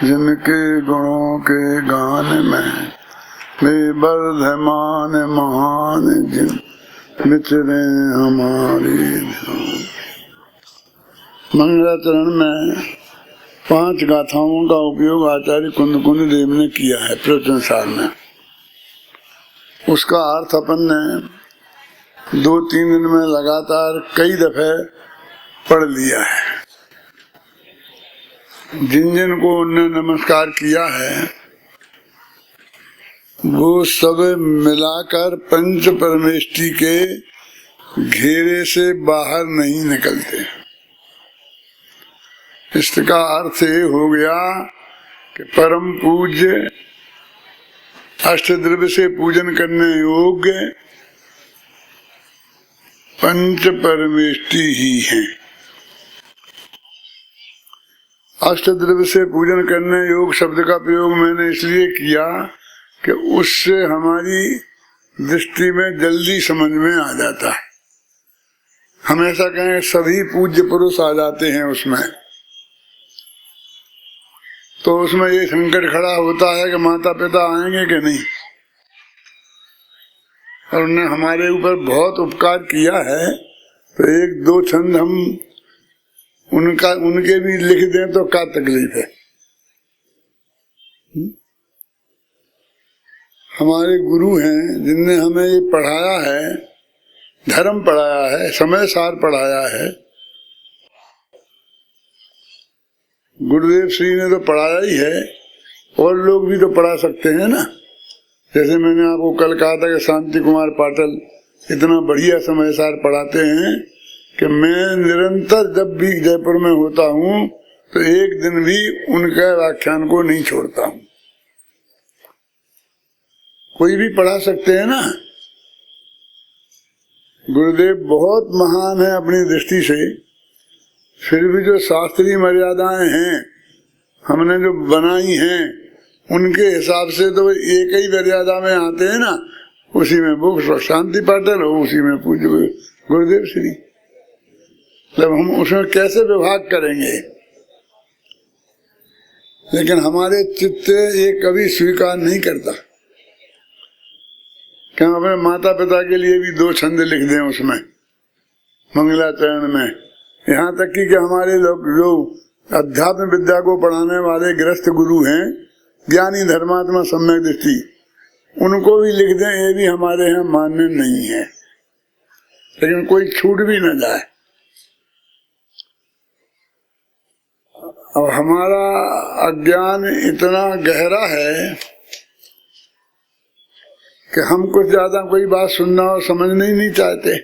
जिनके गुणों के गान में वे वर्धमान महान जिन विचरे हमारी। मंगलाचरण में 5 गाथाओं का उपयोग आचार्य कुंद देव ने किया है प्रवचन सार में। उसका अर्थ अपन ने 2-3 दिन में लगातार कई दफे पढ़ लिया है। जिन जिन को उनने नमस्कार किया है वो सब मिलाकर पंच परमेष्टि के घेरे से बाहर नहीं निकलते। इसका अर्थ ये हो गया कि परम पूज्य अष्टद्रव्य से पूजन करने योग्य पंच परमेष्टि ही हैं। अष्टद्रव्य से पूजन करने योग शब्द का प्रयोग मैंने इसलिए किया कि उससे हमारी दृष्टि में जल्दी समझ में आ जाता है। हमेशा कहें सभी पूज्य पुरुष आ जाते हैं उसमें, तो उसमें ये संकट खड़ा होता है कि माता पिता आएंगे कि नहीं। और उन्होंने हमारे ऊपर बहुत उपकार किया है, तो 1-2 छंद हम उनके भी लिख दें तो क्या तकलीफ है। हमारे गुरु हैं जिनने हमें ये पढ़ाया है, धर्म पढ़ाया है, समय सार पढ़ाया है। गुरुदेव श्री ने तो पढ़ाया ही है, और लोग भी तो पढ़ा सकते हैं ना। जैसे मैंने आपको कल कहा था कि शांति कुमार पाटिल इतना बढ़िया समय सार पढ़ाते हैं कि मैं निरंतर जब भी जयपुर में होता हूँ तो एक दिन भी उनके व्याख्यान को नहीं छोड़ता हूँ। कोई भी पढ़ा सकते हैं ना। गुरुदेव बहुत महान है अपनी दृष्टि से, फिर भी जो शास्त्रीय मर्यादाएं हैं हमने जो बनाई हैं उनके हिसाब से तो एक ही मर्यादा में आते हैं ना। उसी में बुक शांति पाटिल हो, उसी में पूज्य गुरुदेव श्री। मतलब हम उसमें कैसे विभाग करेंगे। लेकिन हमारे चित्त ये कभी स्वीकार नहीं करता कि हम अपने माता पिता के लिए भी 2 छंद लिख दें उसमें मंगलाचरण में। यहाँ तक कि हमारे लोग जो अध्यात्म विद्या को पढ़ाने वाले गृहस्थ गुरु हैं, ज्ञानी धर्मात्मा सम्यक दृष्टि, उनको भी लिख दें, ये भी हमारे यहाँ मान्य नहीं है। लेकिन कोई छूट भी न जाए। अब हमारा अज्ञान इतना गहरा है कि हम कुछ ज्यादा कोई बात सुनना और समझना ही नहीं चाहते।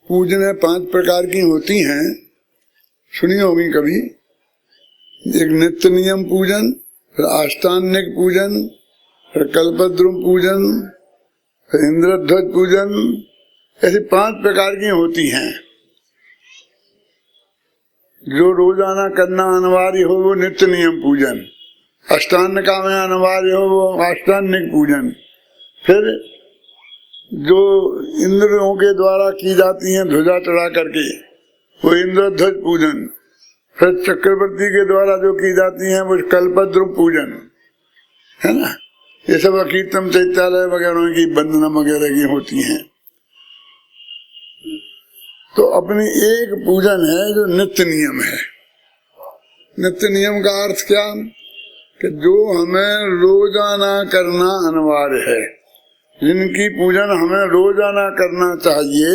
पूजन 5 प्रकार की होती हैं, सुनी होगी कभी। एक नित्य नियम पूजन, फिर आष्टान्निक पूजन, फिर कल्पद्रुम पूजन, फिर इंद्रध्वज पूजन, ऐसी 5 प्रकार की होती हैं। जो रोजाना करना अनिवार्य हो वो नित्य नियम पूजन, अष्टान्न का में अनिवार्य हो वो आष्टान्निक पूजन, फिर जो इंद्रियों के द्वारा की जाती हैं ध्वजा चढ़ा करके वो इंद्रध्वज पूजन, फिर चक्रवर्ती के द्वारा जो की जाती हैं वो कल्पद्रुम पूजन है ना। ये सब अकीर्तन चैत्यालय वगैरह की वंदना वगैरह की होती हैं। तो अपनी एक पूजन है जो नित्य नियम है। नित्य नियम का अर्थ क्या कि जो हमें रोजाना करना अनिवार्य है, जिनकी पूजन हमें रोजाना करना चाहिए।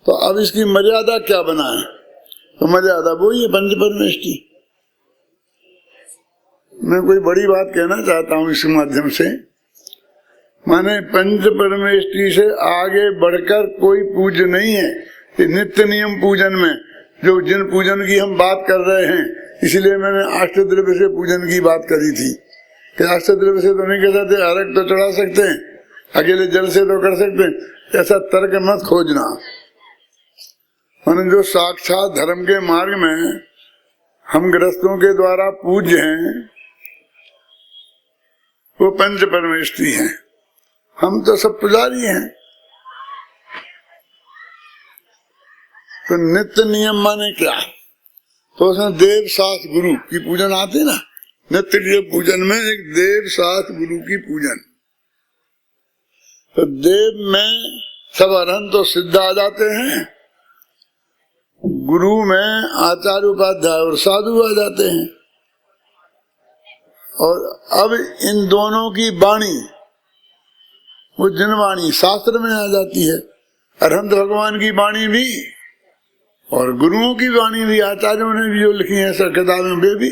तो अब इसकी मर्यादा क्या बनाए, तो मर्यादा वही है पंच परमेष्टि। मैं कोई बड़ी बात कहना चाहता हूँ इस माध्यम से, माने पंच परमेष्टि से आगे बढ़कर कोई पूज्य नहीं है। ये नित्य नियम पूजन में जो जिन पूजन की हम बात कर रहे हैं, इसलिए मैंने अष्टद्रव्य से पूजन की बात करी थी कि अष्टद्रव्य से तो नहीं कह सकते, अर्घ तो चढ़ा सकते हैं, अकेले जल से तो कर सकते हैं, ऐसा तर्क मत खोजना। माने जो साक्षात धर्म के मार्ग में हम गृहस्थों के द्वारा पूज्य हैं वो पंच परमेष्टि हैं। हम तो सब पुजारी हैं। तो नित्य नियम माने क्या? तो उसमें देव शास्त्र गुरु की पूजन आती ना, नित्य नियम पूजन में एक देव शास्त्र गुरु की पूजन। तो देव में सब अरहंत तो सिद्ध आ जाते हैं, गुरु में आचार्य उपाध्याय और साधु आ जाते हैं। और अब इन दोनों की वाणी, वो जिनवाणी शास्त्र में आ जाती है, अरहंत भगवान की वाणी भी और गुरुओं की वाणी भी, आचार्यों ने भी जो लिखी है सब किताबें वे भी।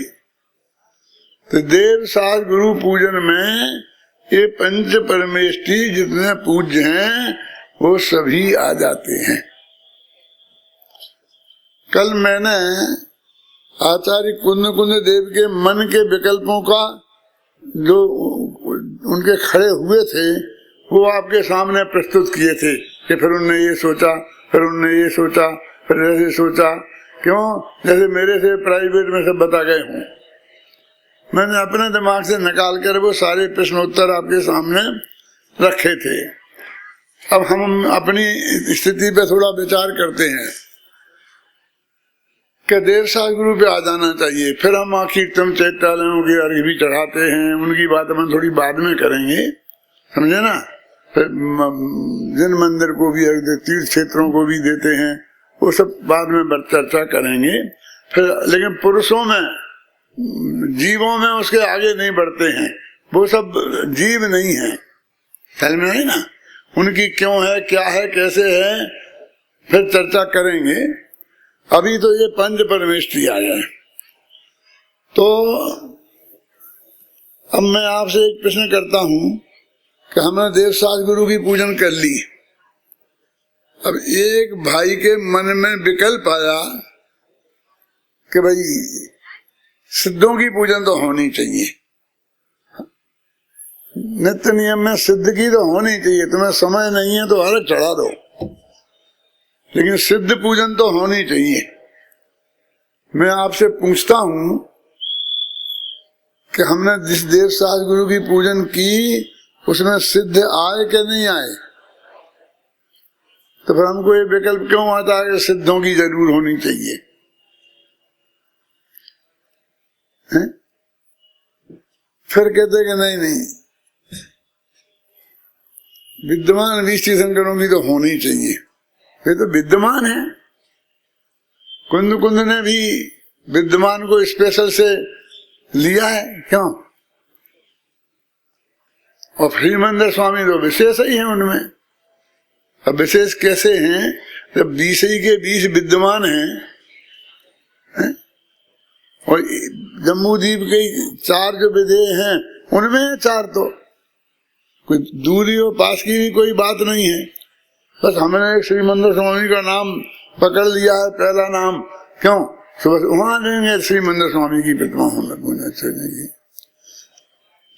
तो देव शास्त्र गुरु पूजन में ये पंच परमेष्टि जितने पूज्य हैं वो सभी आ जाते हैं। कल मैंने आचार्य कुंद देव के मन के विकल्पों का जो उनके खड़े हुए थे वो आपके सामने प्रस्तुत किए थे कि फिर उनने ये सोचा, फिर उनने ये सोचा, फिर ऐसे सोचा। क्यों? जैसे मेरे से प्राइवेट में सब बता गए हूँ, मैंने अपने दिमाग से निकाल कर वो सारे प्रश्नोत्तर आपके सामने रखे थे। अब हम अपनी स्थिति पे थोड़ा विचार करते हैं कि देव शास्त्र गुरु पे आ जाना चाहिए। फिर हम कीर्तन चैत्यालयों की अर्घ्य भी चढ़ाते हैं, उनकी बात हम थोड़ी बाद में करेंगे, समझे ना। फिर जिन मंदिर को भी अर्घ्य, तीर्थ क्षेत्रों को भी देते हैं, वो सब बाद में चर्चा करेंगे। फिर लेकिन पुरुषों में, जीवों में उसके आगे नहीं बढ़ते हैं, वो सब जीव नहीं है, ख्याल में है ना। उनकी क्यों है, क्या है, कैसे है, फिर चर्चा करेंगे। अभी तो ये पंच परमेष्टि आ गए। तो अब मैं आपसे एक प्रश्न करता हूं कि हमने देव शास्त्र गुरु की पूजन कर ली। अब एक भाई के मन में विकल्प आया कि भाई सिद्धों की पूजन तो होनी चाहिए, नित्य नियम में सिद्ध की तो होनी चाहिए। तुम्हें समय नहीं है तो अर्घ चढ़ा दो, लेकिन सिद्ध पूजन तो होनी चाहिए। मैं आपसे पूछता हूं कि हमने जिस देव शास्त्र गुरु की पूजन की उसमें सिद्ध आए कि नहीं आए? तो फिर हमको ये विकल्प क्यों आता है कि सिद्धों की जरूर होनी चाहिए? है? फिर कहते कि नहीं, विद्यमान 20 तीर्थंकरों की तो होनी चाहिए। ये तो विद्यमान है। कुंद ने भी विद्यमान को स्पेशल से लिया है, क्यों? और श्रीमंदिर स्वामी तो विशेष ही है उनमें। अब विशेष कैसे हैं? जब 20 ही के 20 विद्यमान हैं, और जम्मू द्वीप के 4 जो विधेय हैं उनमें 4, तो कोई दूरी और पास की भी कोई बात नहीं है। बस हमने एक श्रीमंदिर स्वामी का नाम पकड़ लिया है, पहला नाम, क्यों? सुबह वहां देंगे श्रीमंदिर स्वामी की प्रतिमा होना चाहिए।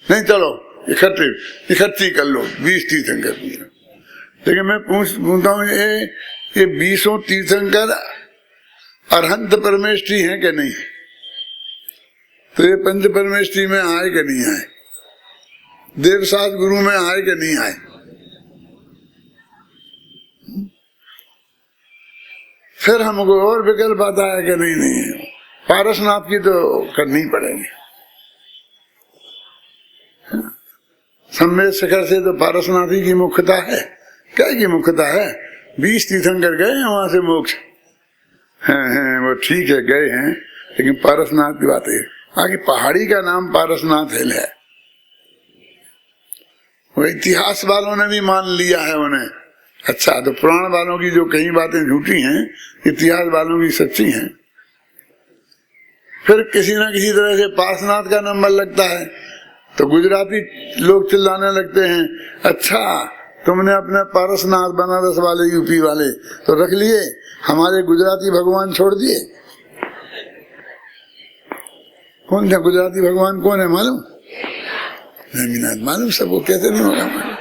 नहीं, चलो इकट्ठी कर लो 20 तीर्थंकर। लेकिन मैं पूछता हूँ, ये 20 तीर्थंकर अरहंत परमेष्टि हैं कि नहीं? तो ये पंच परमेष्टि में आए कि नहीं आए? देव शास्त्र गुरु में आए कि नहीं आए? फिर हमको और विकल्प आता है कि नहीं, पारसनाथ की तो करनी पड़ेगी। सम्मेद शिखर से तो पारसनाथी की मुख्यता है। क्या की मुख्यता है? 20 तीर्थंकर गए हैं वहां से मोक्ष हैं, वो ठीक है गए हैं, लेकिन पारसनाथ की बात है। आगे पहाड़ी का नाम पारसनाथ हिल है। वो इतिहास वालों ने भी मान लिया है उन्हें। अच्छा, तो पुराण वालों की जो कई बातें झूठी हैं, इतिहास वालों की सच्ची हैं। फिर किसी ना किसी तरह से पारसनाथ का नंबर लगता है तो गुजराती लोग चिल्लाने लगते हैं, अच्छा तुमने अपने पारसनाथ बनारस वाले, यूपी वाले तो रख लिए, हमारे गुजराती भगवान छोड़ दिए। कौन था गुजराती भगवान? कौन है मालूम? नहीं मालूम, सबको कैसे नहीं होगा मालूम।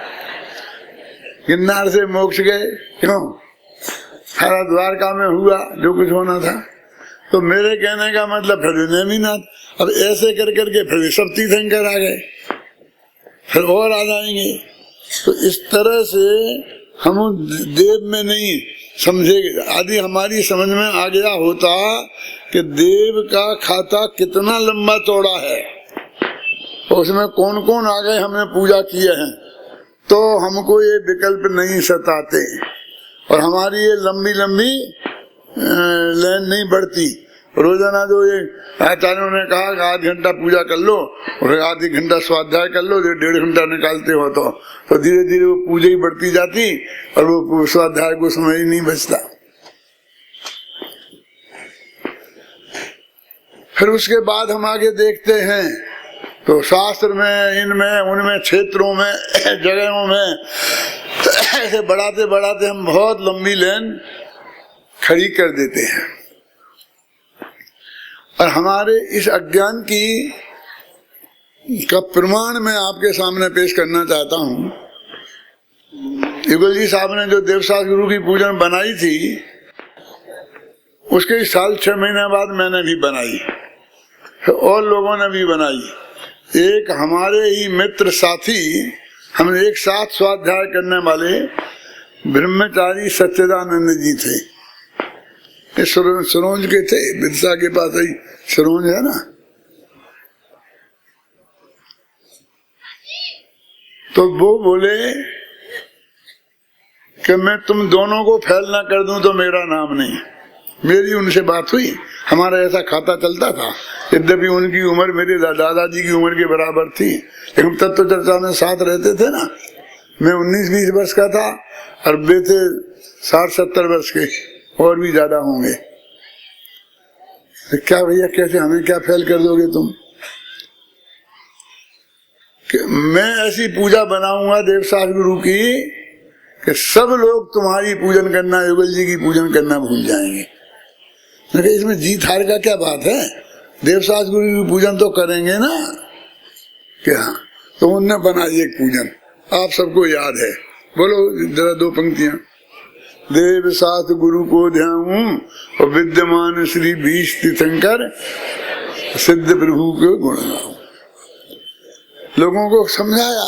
गिरनार से मोक्ष गए, क्यों? सारा द्वारका में हुआ जो कुछ होना था। तो मेरे कहने का मतलब फिर नेमिनाथ। अब ऐसे कर करके फिर सब तीर्थंकर आ गए, फिर और आ जाएंगे। तो इस तरह से हम देव में नहीं समझे। यदि हमारी समझ में आ गया होता कि देव का खाता कितना लंबा चौड़ा है, उसमें कौन कौन आ गए हमने पूजा किए हैं, तो हमको ये विकल्प नहीं सताते और हमारी ये लंबी लंबी लाइन नहीं बढ़ती। रोजाना जो ये आचार्यों ने कहा कि आध घंटा पूजा कर लो और आधी घंटा स्वाध्याय कर लो, 1.5 घंटा निकालते हो तो धीरे धीरे वो पूजा ही बढ़ती जाती और वो स्वाध्याय को समय ही नहीं बचता। फिर उसके बाद हम आगे देखते हैं तो शास्त्र में, इनमें, उनमें, क्षेत्रों में, जगहों में ऐसे बढ़ाते बढ़ाते हम बहुत लंबी लाइन खड़ी कर देते हैं। और हमारे इस अज्ञान की का प्रमाण मैं आपके सामने पेश करना चाहता हूँ। युगल जी साहब ने जो देवशास्त्र गुरु की पूजन बनाई थी, उसके 6 महीने बाद मैंने भी बनाई और लोगों ने भी बनाई। एक हमारे ही मित्र साथी, हम एक साथ स्वाध्याय करने वाले ब्रह्मचारी सच्चिदानंद जी थे, सरोज के थे, बिरसा के पास ही सरोज है ना। तो वो बोले कि मैं तुम दोनों को फेल ना कर दूं तो मेरा नाम नहीं। मेरी उनसे बात हुई, हमारा ऐसा खाता चलता था। यद्यपि उनकी उम्र मेरे दादाजी की उम्र के बराबर थी, लेकिन तत्व चर्चा में साथ रहते थे ना। मैं 19-20 वर्ष का था और वे थे 60-70 वर्ष के, और भी ज्यादा होंगे। क्या भैया, कैसे हमें क्या फेल कर दोगे तुम? कि मैं ऐसी पूजा बनाऊंगा देवशास्त्र गुरु की कि सब लोग तुम्हारी पूजन करना, युगल जी की पूजन करना भूल जाएंगे। इसमें जीत हार का क्या बात है? देवशास्त्र गुरु की पूजन तो करेंगे ना क्या? तो उनने बनाई एक पूजन, आप सबको याद है। बोलो जरा 2 पंक्तियां। देव शास्त्र गुरु को ध्याऊं और विद्यमान श्री बीस तीर्थंकर सिद्ध प्रभु के गुण गाऊं। लोगों को समझाया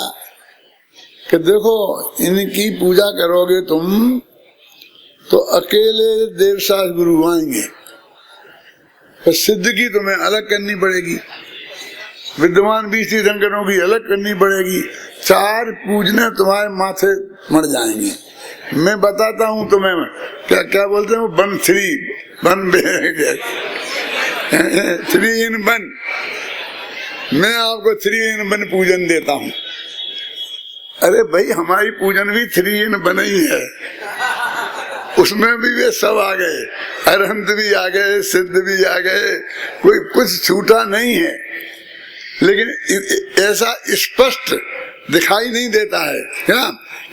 कि देखो, इनकी पूजा करोगे तुम तो अकेले देवशास्त्र गुरु आएंगे, तो सिद्ध की तुम्हें अलग करनी पड़ेगी, विद्यमान 20 तीर्थंकरों की अलग करनी पड़ेगी। 4 पूजने तुम्हारे माथे मर जाएंगे। मैं बताता हूँ तुम्हें, क्या क्या बोलते हैं, 1 3 in 1। मैं आपको 3 in 1 पूजन देता हूँ। अरे भाई, हमारी पूजन भी 3 in 1 ही है, उसमें भी वे सब आ गए, अरहंत भी आ गए, सिद्ध भी आ गए, कोई कुछ छूटा नहीं है। लेकिन ऐसा स्पष्ट दिखाई नहीं देता है क्या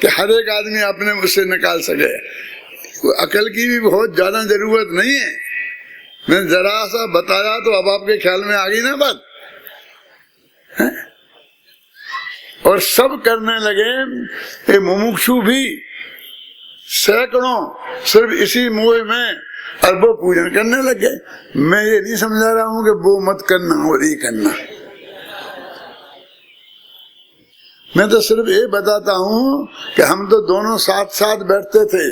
कि हर एक आदमी अपने मुझसे निकाल सके। अकल की भी बहुत ज्यादा जरूरत नहीं है। मैं जरा सा बताया तो अब आपके ख्याल में आ गई ना बात है? और सब करने लगे। मुमुक्षु भी सैकड़ों सिर्फ इसी मोह में अरबों पूजन करने लगे। मैं ये नहीं समझा रहा हूं कि वो मत करना और ये करना, मैं तो सिर्फ ये बताता हूँ कि हम तो दोनों साथ साथ बैठते थे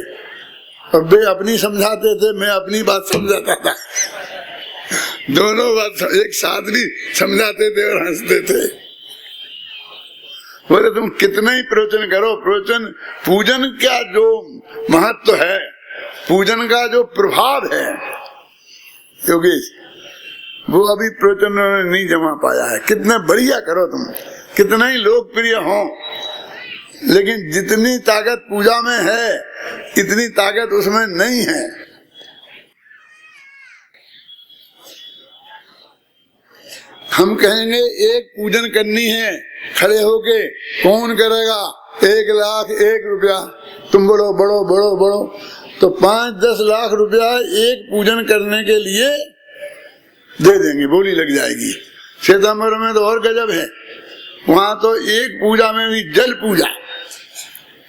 और वे अपनी समझाते थे, मैं अपनी बात समझाता था। दोनों बात एक साथ भी समझाते थे और हंसते थे। बोले तुम कितना ही प्रवचन करो, प्रवचन पूजन का जो महत्व है, पूजन का जो प्रभाव है योगेश, वो अभी प्रवचन नहीं जमा पाया है। कितना बढ़िया करो तुम, कितना ही लोकप्रिय हो, लेकिन जितनी ताकत पूजा में है इतनी ताकत उसमें नहीं है। हम कहेंगे एक पूजन करनी है, खड़े होके कौन करेगा? 1 लाख 1 रुपया। तुम बोलो बड़ो बड़ो बड़ो, तो 5-10 लाख रुपया एक पूजन करने के लिए दे देंगे, बोली लग जाएगी। श्वेतांबर में तो और गजब है, वहां तो एक पूजा में भी जल पूजा,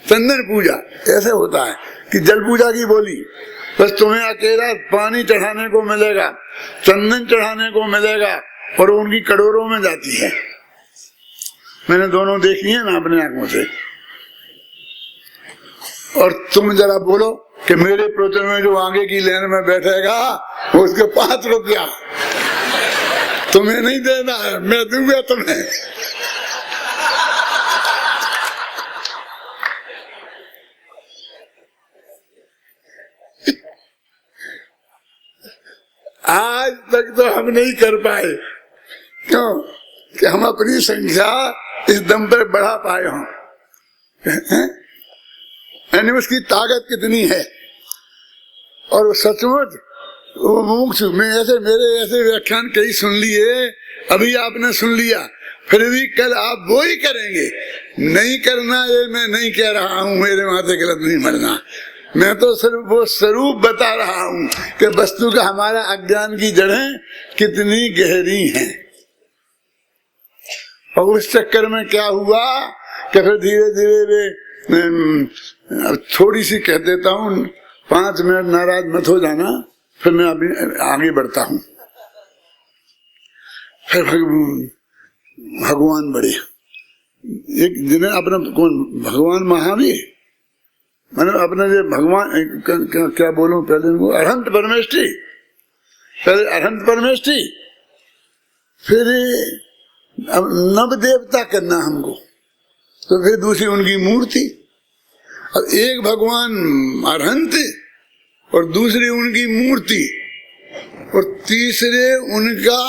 चंदन पूजा ऐसे होता है कि जल पूजा की बोली। बस तुम्हें अकेला पानी चढ़ाने को मिलेगा, चंदन चढ़ाने को मिलेगा, और उनकी करोड़ों में जाती है। मैंने दोनों देखी है ना अपने आंखों से। और तुम जरा बोलो कि मेरे प्रवचन में जो आगे की लाइन में बैठेगा उसके 5 रुपया तुम्हें नहीं देना है, मैं दूंगा तुम्हें। आज तक तो हम नहीं कर पाए, क्यों कि हम अपनी संख्या इस दम पर बढ़ा पाए हों। यानी उसकी ताकत कितनी है। और सचमुच वो मुमुक्षु में ऐसे मेरे ऐसे व्याख्यान कई सुन लिए, अभी आपने सुन लिया, फिर भी कल आप वो ही करेंगे। नहीं करना ये मैं नहीं कह रहा हूँ, मेरे माथे गलत नहीं मरना, मैं तो सिर्फ वो स्वरूप बता रहा हूँ कि वस्तु का हमारा अज्ञान की जड़ें कितनी गहरी हैं। और उस चक्कर में क्या हुआ कि फिर धीरे धीरे वे थोड़ी सी कह देता हूँ, 5 मिनट नाराज मत हो जाना, फिर मैं अभी आगे बढ़ता हूँ। फिर भगवान बड़े, एक दिन अपना कौन भगवान महावीर, मैंने अपने जो भगवान क्या बोलूं, पहले वो अरहंत परमेष्ठी, पहले अरहंत परमेष्ठी, फिर नव देवता करना हमको, तो फिर दूसरी उनकी मूर्ति। अब एक भगवान अरहंत और दूसरी उनकी मूर्ति, और तीसरे उनका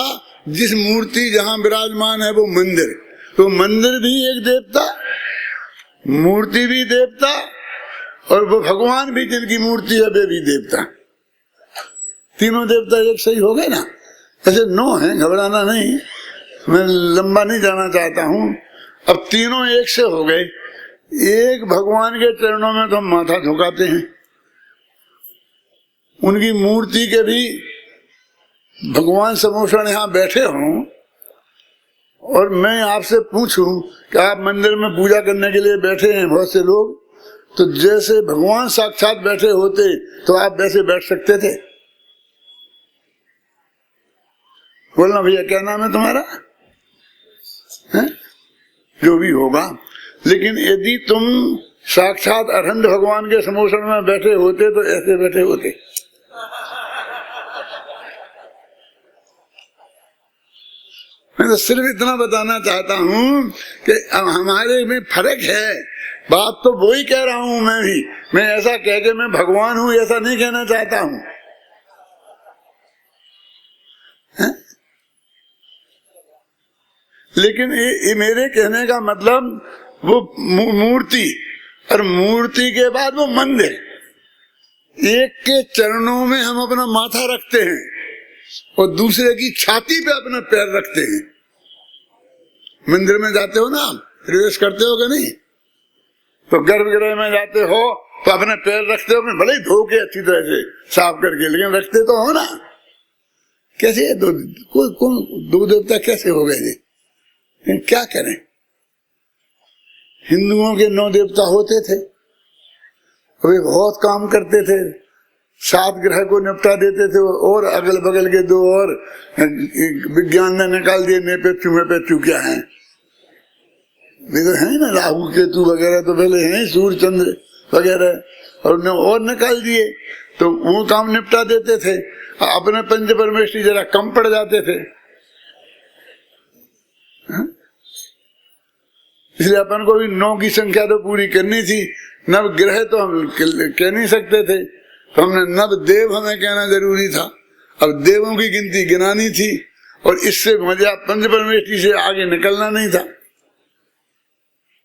जिस मूर्ति जहां विराजमान है वो मंदिर, तो मंदिर भी एक देवता, मूर्ति भी देवता, और वो भगवान भी जिनकी मूर्ति है वे भी देवता। तीनों देवता एक सही हो गए ना। ऐसे 9 हैं, घबराना नहीं, मैं लंबा नहीं जाना चाहता हूँ। अब तीनों एक से हो गए। एक भगवान के चरणों में तो हम माथा झुकाते हैं, उनकी मूर्ति के भी भगवान समोषण यहाँ बैठे हों, और मैं आपसे पूछूं कि आप मंदिर में पूजा करने के लिए बैठे हैं बहुत से लोग, तो जैसे भगवान साक्षात बैठे होते तो आप वैसे बैठ सकते थे? बोलना भैया क्या नाम है तुम्हारा, है? जो भी होगा। लेकिन यदि तुम साक्षात अरहंत भगवान के समोषण में बैठे होते तो ऐसे बैठे होते। मैं तो सिर्फ इतना बताना चाहता हूँ कि हमारे में फर्क है। बात तो वो ही कह रहा हूँ मैं भी, मैं ऐसा कह के मैं भगवान हूँ ऐसा नहीं कहना चाहता हूँ। लेकिन ये मेरे कहने का मतलब वो मूर्ति, और मूर्ति के बाद वो मंदिर, एक के चरणों में हम अपना माथा रखते हैं और दूसरे की छाती पे अपना पैर रखते हैं। मंदिर में जाते हो ना, प्रवेश करते हो कि नहीं, तो गर्भगृह में जाते हो तो अपने पैर रखते हो, भले ही धो के अच्छी तरह से साफ करके, लेकिन रखते तो हो ना। कैसे दो देवता कैसे हो गए जी? क्या करें, हिंदुओं के 9 देवता होते थे, वे बहुत काम करते थे, 7 ग्रह को निपटा देते थे, और अगल बगल के 2 और विज्ञान ने निकाल दिए, नेपेचू क्या है, वे तो है ना, राहु केतु वगैरह तो पहले हैं, सूर्य चंद्र वगैरह, और उन्हें और निकाल दिए, तो वो काम निपटा देते थे। अपने पंच परमेष्ठी जरा कम पड़ जाते थे, इसलिए अपन को भी 9 की संख्या तो पूरी करनी थी। नव ग्रह तो हम कह नहीं सकते थे, तो हमने नव देव हमें कहना जरूरी था। अब देवों की गिनती गिनानी थी, और इससे मजा पंच परमेष्ठी से आगे निकलना नहीं था।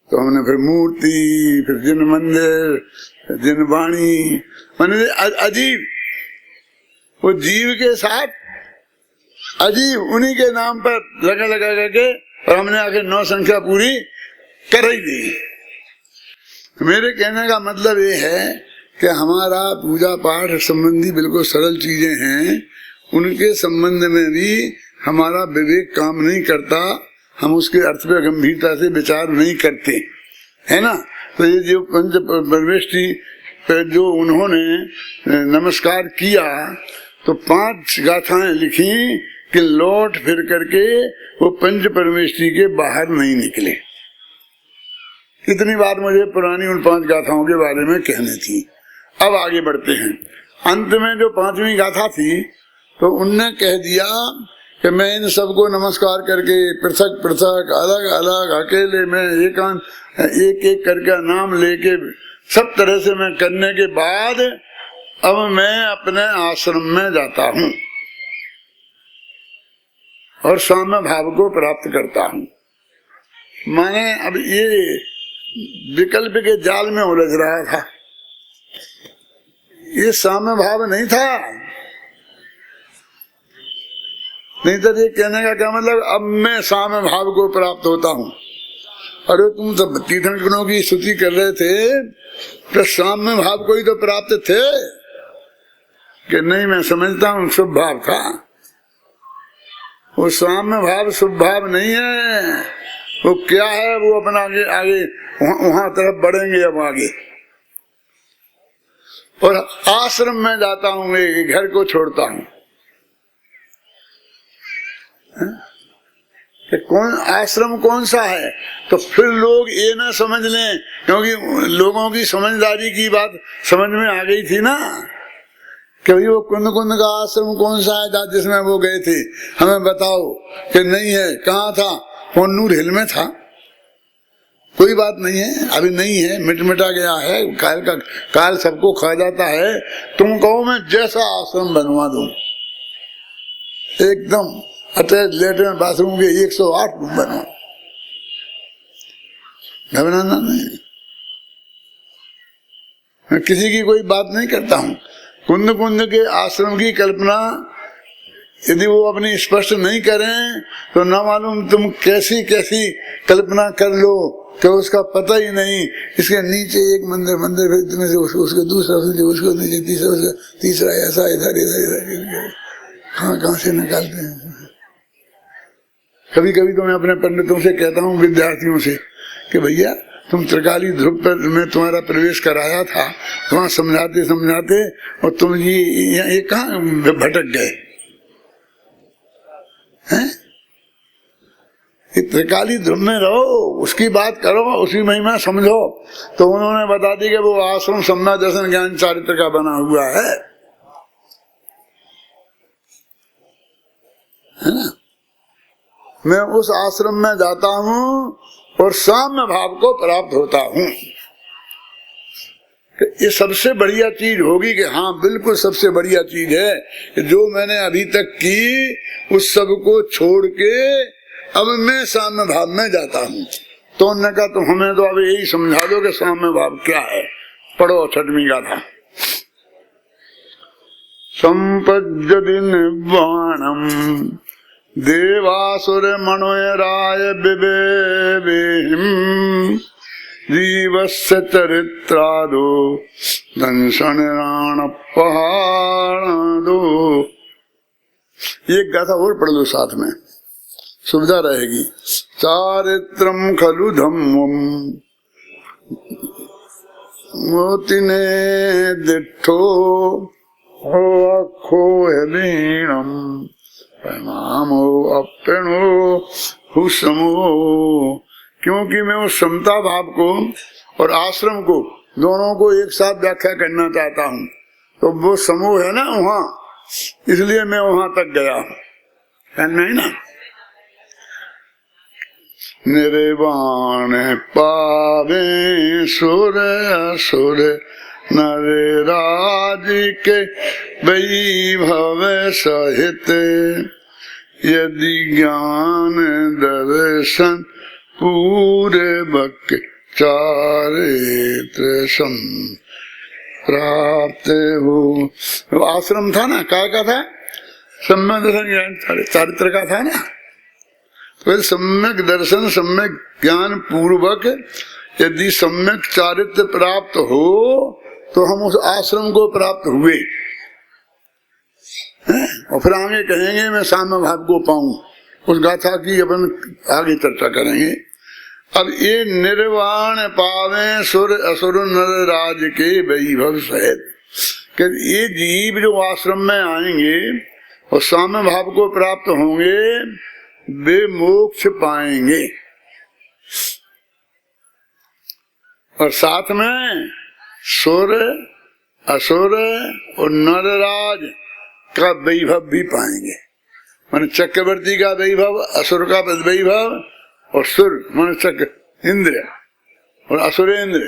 तो हमने फिर मूर्ति, फिर जिन मंदिर, जिन वाणी, मैंने अजीब वो जीव के साथ अजीब उन्हीं के नाम पर लगा लगा करके, और हमने आगे 9 संख्या पूरी कर ही दी। मेरे कहने का मतलब ये है कि हमारा पूजा पाठ संबंधी बिल्कुल सरल चीजें हैं, उनके संबंध में भी हमारा विवेक काम नहीं करता, हम उसके अर्थ पे गंभीरता से विचार नहीं करते, है ना। तो ये जो पंच परमेष्ठी पे जो उन्होंने नमस्कार किया, तो 5 गाथाएं लिखी कि लौट फिर करके वो पंच परमेष्ठी के बाहर नहीं निकले। इतनी बात मुझे पुरानी उन 5 गाथाओं के बारे में कहनी थी। अब आगे बढ़ते हैं। अंत में जो 5वीं गाथा थी तो उनने कह दिया कि मैं इन सबको नमस्कार करके पृथक पृथक अलग अलग अकेले में एक एक करके नाम लेके सब तरह से मैं करने के बाद अब मैं अपने आश्रम में जाता हूँ और साम्य भाव को प्राप्त करता हूँ। माने अब ये विकल्प के जाल में उलझ रहा था, ये साम्य भाव नहीं था। नहीं तो ये कहने का क्या मतलब, अब मैं साम्य भाव को प्राप्त होता हूँ। अरे तुम सब तीर्थंकरों की स्तुति कर रहे थे तो साम्य भाव को ही तो प्राप्त थे कि नहीं। मैं समझता हूँ शुभ भाव था, वो साम्य भाव शुभ भाव नहीं है। वो क्या है, वो अपना आगे आगे वहां तरफ बढ़ेंगे अब आगे। और आश्रम में जाता हूँ, घर को छोड़ता हूँ। कौन आश्रम कौन सा है, तो फिर लोग ये ना समझ लें, क्योंकि लोगों की समझदारी की बात समझ में आ गई थी ना कि वो कुंद कुंद का आश्रम कौन सा है जिसमें वो गए थे, हमें बताओ। कि नहीं है, कहाँ था, कोन्नूर हिल में था। कोई बात नहीं है, अभी नहीं है, मिट मिटा गया है, काल सबको खा जाता है। तुम कहो मैं जैसा आश्रम बनवा दूं, एकदम अटैच लेटरिन बाथरूम के 108 रूम बनवा, घबराना नहीं। मैं किसी की कोई बात नहीं करता हूँ। कुंद कुंद के आश्रम की कल्पना यदि वो अपनी स्पष्ट नहीं करें तो न मालूम तुम कैसी कैसी कल्पना कर लो कि उसका पता ही नहीं। इसके नीचे एक मंदिर फिर इतने से उसके दूसरा, उसको नीचे तीसरा ऐसा इधर इधर कहाँ से निकालते हैं। कभी कभी तो मैं अपने पंडितों से कहता हूँ, विद्यार्थियों से, कि भैया तुम त्रिकाली ध्रुव पर में तुम्हारा प्रवेश कराया था, वहां समझाते समझाते और तुम ये कहाँ भटक गए हैं। त्रिकाली ध्रुव में रहो, उसकी बात करो, उसी महिमा समझो। तो उन्होंने बता दी कि वो आश्रम सम्मा दर्शन ज्ञान चारित्र का बना हुआ है ना। मैं उस आश्रम में जाता हूँ और साम्य भाव को प्राप्त होता हूँ। ये सबसे बढ़िया चीज होगी कि हाँ बिल्कुल सबसे बढ़िया चीज है कि जो मैंने अभी तक की उस सब को छोड़ के अब मैं साम्य भाव में जाता हूँ। तो उन्होंने कहा तो हमें तो अब यही समझा दो कि साम्य भाव क्या है। पढ़ो 6वीं गाथा। संपद्यति निर्वाणम देवासुर मनोयराय बिबेहिम जीवस्य चरित्रादो दंशन राण पहाड़ो। ये गाथा और पढ़ लो साथ में, सुविधा रहेगी। चारित्रम खलु धम्मम मोतिने दिठो हो अखो हीणम प्रणामो अप्रणो हुसमो। क्योंकि मैं उस समता भाव को और आश्रम को दोनों को एक साथ व्याख्या करना चाहता हूँ। तो वो समूह है ना वहाँ, इसलिए मैं वहाँ तक गया हूँ। नहीं ना, निर्वाण पावे सुर असुर नर राज के वैभव सहित यदि ज्ञान दर्शन पूरे बक चारित्र सम प्राप्त हो। आश्रम था ना, काय का था, सम्यक दर्शन ज्ञान चारित्र का था ना। तो सम्यक दर्शन सम्यक ज्ञान पूर्वक यदि सम्यक चारित्र प्राप्त हो तो हम उस आश्रम को प्राप्त हुए और फिर आगे कहेंगे मैं साम्य भाव को पाऊं। उस गाथा की अपन आगे चर्चा करेंगे। अब ये निर्वाण पावे सुर असुर नर राज के वैभव सहित, कि ये जीव जो आश्रम में आएंगे और साम्य भाव को प्राप्त होंगे वे मोक्ष पाएंगे। और साथ में सूर्य, असुर और नरराज का वैभव भी पाएंगे। माने चक्रवर्ती का वैभव, असुर का वैभव और सुर माने चक्र इंद्र और असुरेंद्र,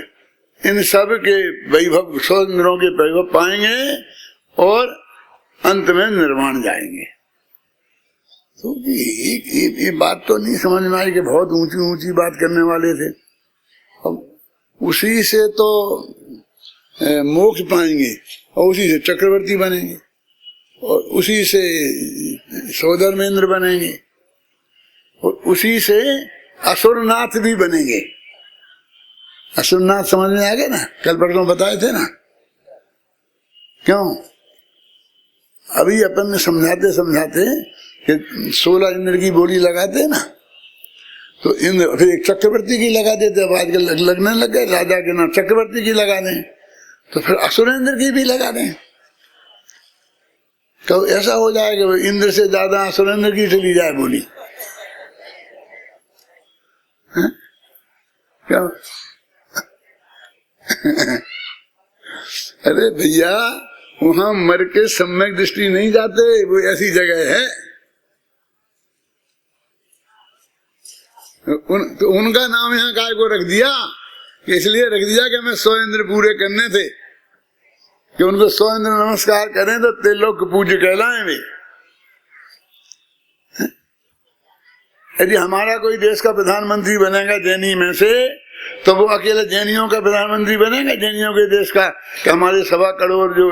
इन सब के वैभव, 100 इंद्रों के वैभव पाएंगे और अंत में निर्वाण जाएंगे। तो ये बात तो नहीं समझ में आई कि बहुत ऊंची ऊंची बात करने वाले थे। अब उसी से तो मोक्ष पाएंगे और उसी से चक्रवर्ती बनेंगे और उसी से सौधर्मेंद्र बनेंगे और उसी से असुरनाथ भी बनेंगे। असुरनाथ समझ में आ गए ना, कल परसों बताए थे ना। क्यों? अभी अपन ने समझाते समझाते कि 16 इंद्र की बोली लगाते ना, तो इंद्र फिर एक चक्रवर्ती की लगा देते। अब आजकल लगने लग गए राजा के नाम चक्रवर्ती की लगा दें, तो फिर असुरेंद्र की भी लगा दें। तो ऐसा हो जाएगा इंद्र से ज्यादा असुरेंद्र की चली जाए बोली। क्या? अरे भैया, वहां मर के सम्यक दृष्टि नहीं जाते, वो ऐसी जगह है। तो उनका नाम यहाँ काय को रख दिया, इसलिए रख दिया कि हमें 100 इंद्र पूरे करने थे, कि उनको 100 इंद्र नमस्कार करें तो त्रिलोक पूज्य कहलाएं वे। यदि हमारा कोई देश का प्रधानमंत्री बनेगा जैनी में से, तो वो अकेले जैनियों का प्रधानमंत्री बनेगा, जैनियों के देश का, कि हमारे 1.25 करोड़ जो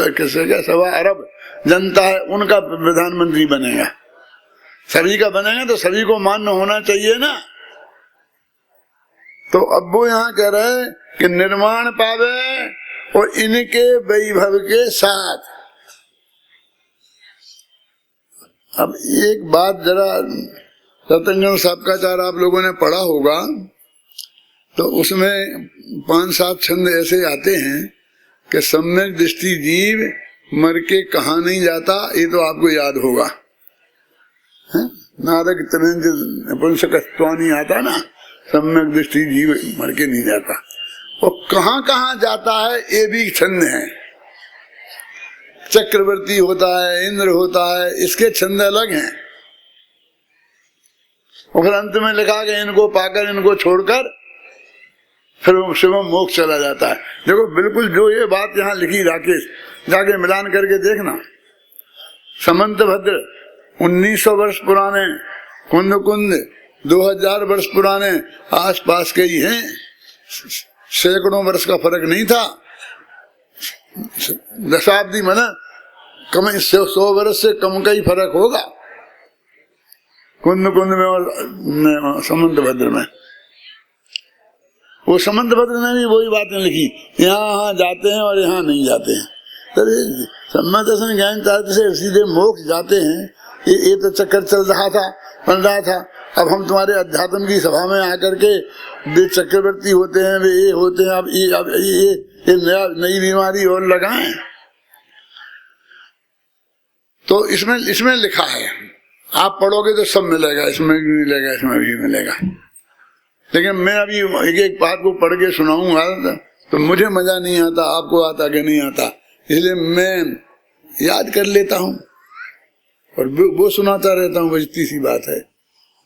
1.25 अरब जनता है उनका प्रधानमंत्री बनेगा। सभी का बनेगा तो सभी को मान्य होना चाहिए ना। तो अब वो यहाँ कह रहे हैं कि निर्माण पावे और इनके वैभव के साथ। अब एक बात जरा रतनजन सबकाचार आप लोगों ने पढ़ा होगा, तो उसमें 5-7 छंद ऐसे आते हैं कि सम्यक दृष्टि जीव मर के कहा नहीं जाता, ये तो आपको याद होगा। नारक त्रिंजत्वानी आता ना, सम्यक दृष्टि जीव मर के नहीं जाता। और कहाँ कहाँ जाता है ये भी छंद है। चक्रवर्ती होता है, इंद्र होता है, इसके छंद अलग हैं। और फिर अंत में लिखा कि इनको पाकर इनको छोड़कर फिर शिवम मोक्ष चला जाता है। देखो बिल्कुल जो ये बात यहाँ लिखी, राकेश जाके मिलान करके देखना। समंत भद्र 1900 वर्ष पुराने, कुंद कुंद 2000 वर्ष पुराने, आस पास के ही हैं, सैकड़ों वर्ष का फर्क नहीं था। दशाब्दी में कम 100 वर्ष से कम का ही फर्क होगा कुंद कुंद में और समंत भद्र में। वो समंत भद्र ने भी वही बातें लिखी, यहाँ जाते हैं और यहाँ नहीं जाते हैं। तो सम्मत दर्शन ज्ञान चाहते से सीधे मोक्ष जाते हैं, ये तो चक्कर चल रहा था, बन रहा था। अब हम तुम्हारे अध्यात्म की सभा में आकर के वे चक्रवर्ती होते हैं, वे ये होते हैं, अब ये नई बीमारी और लगाएं। तो इसमें लिखा है, आप पढ़ोगे तो सब मिलेगा, इसमें भी मिलेगा, इसमें भी मिलेगा। लेकिन मैं अभी एक बात को पढ़ के सुनाऊंगा तो मुझे मजा नहीं आता, आपको आता कि नहीं आता, इसलिए मैं याद कर लेता हूँ और वो सुनाता रहता हूँ। बजती सी बात है,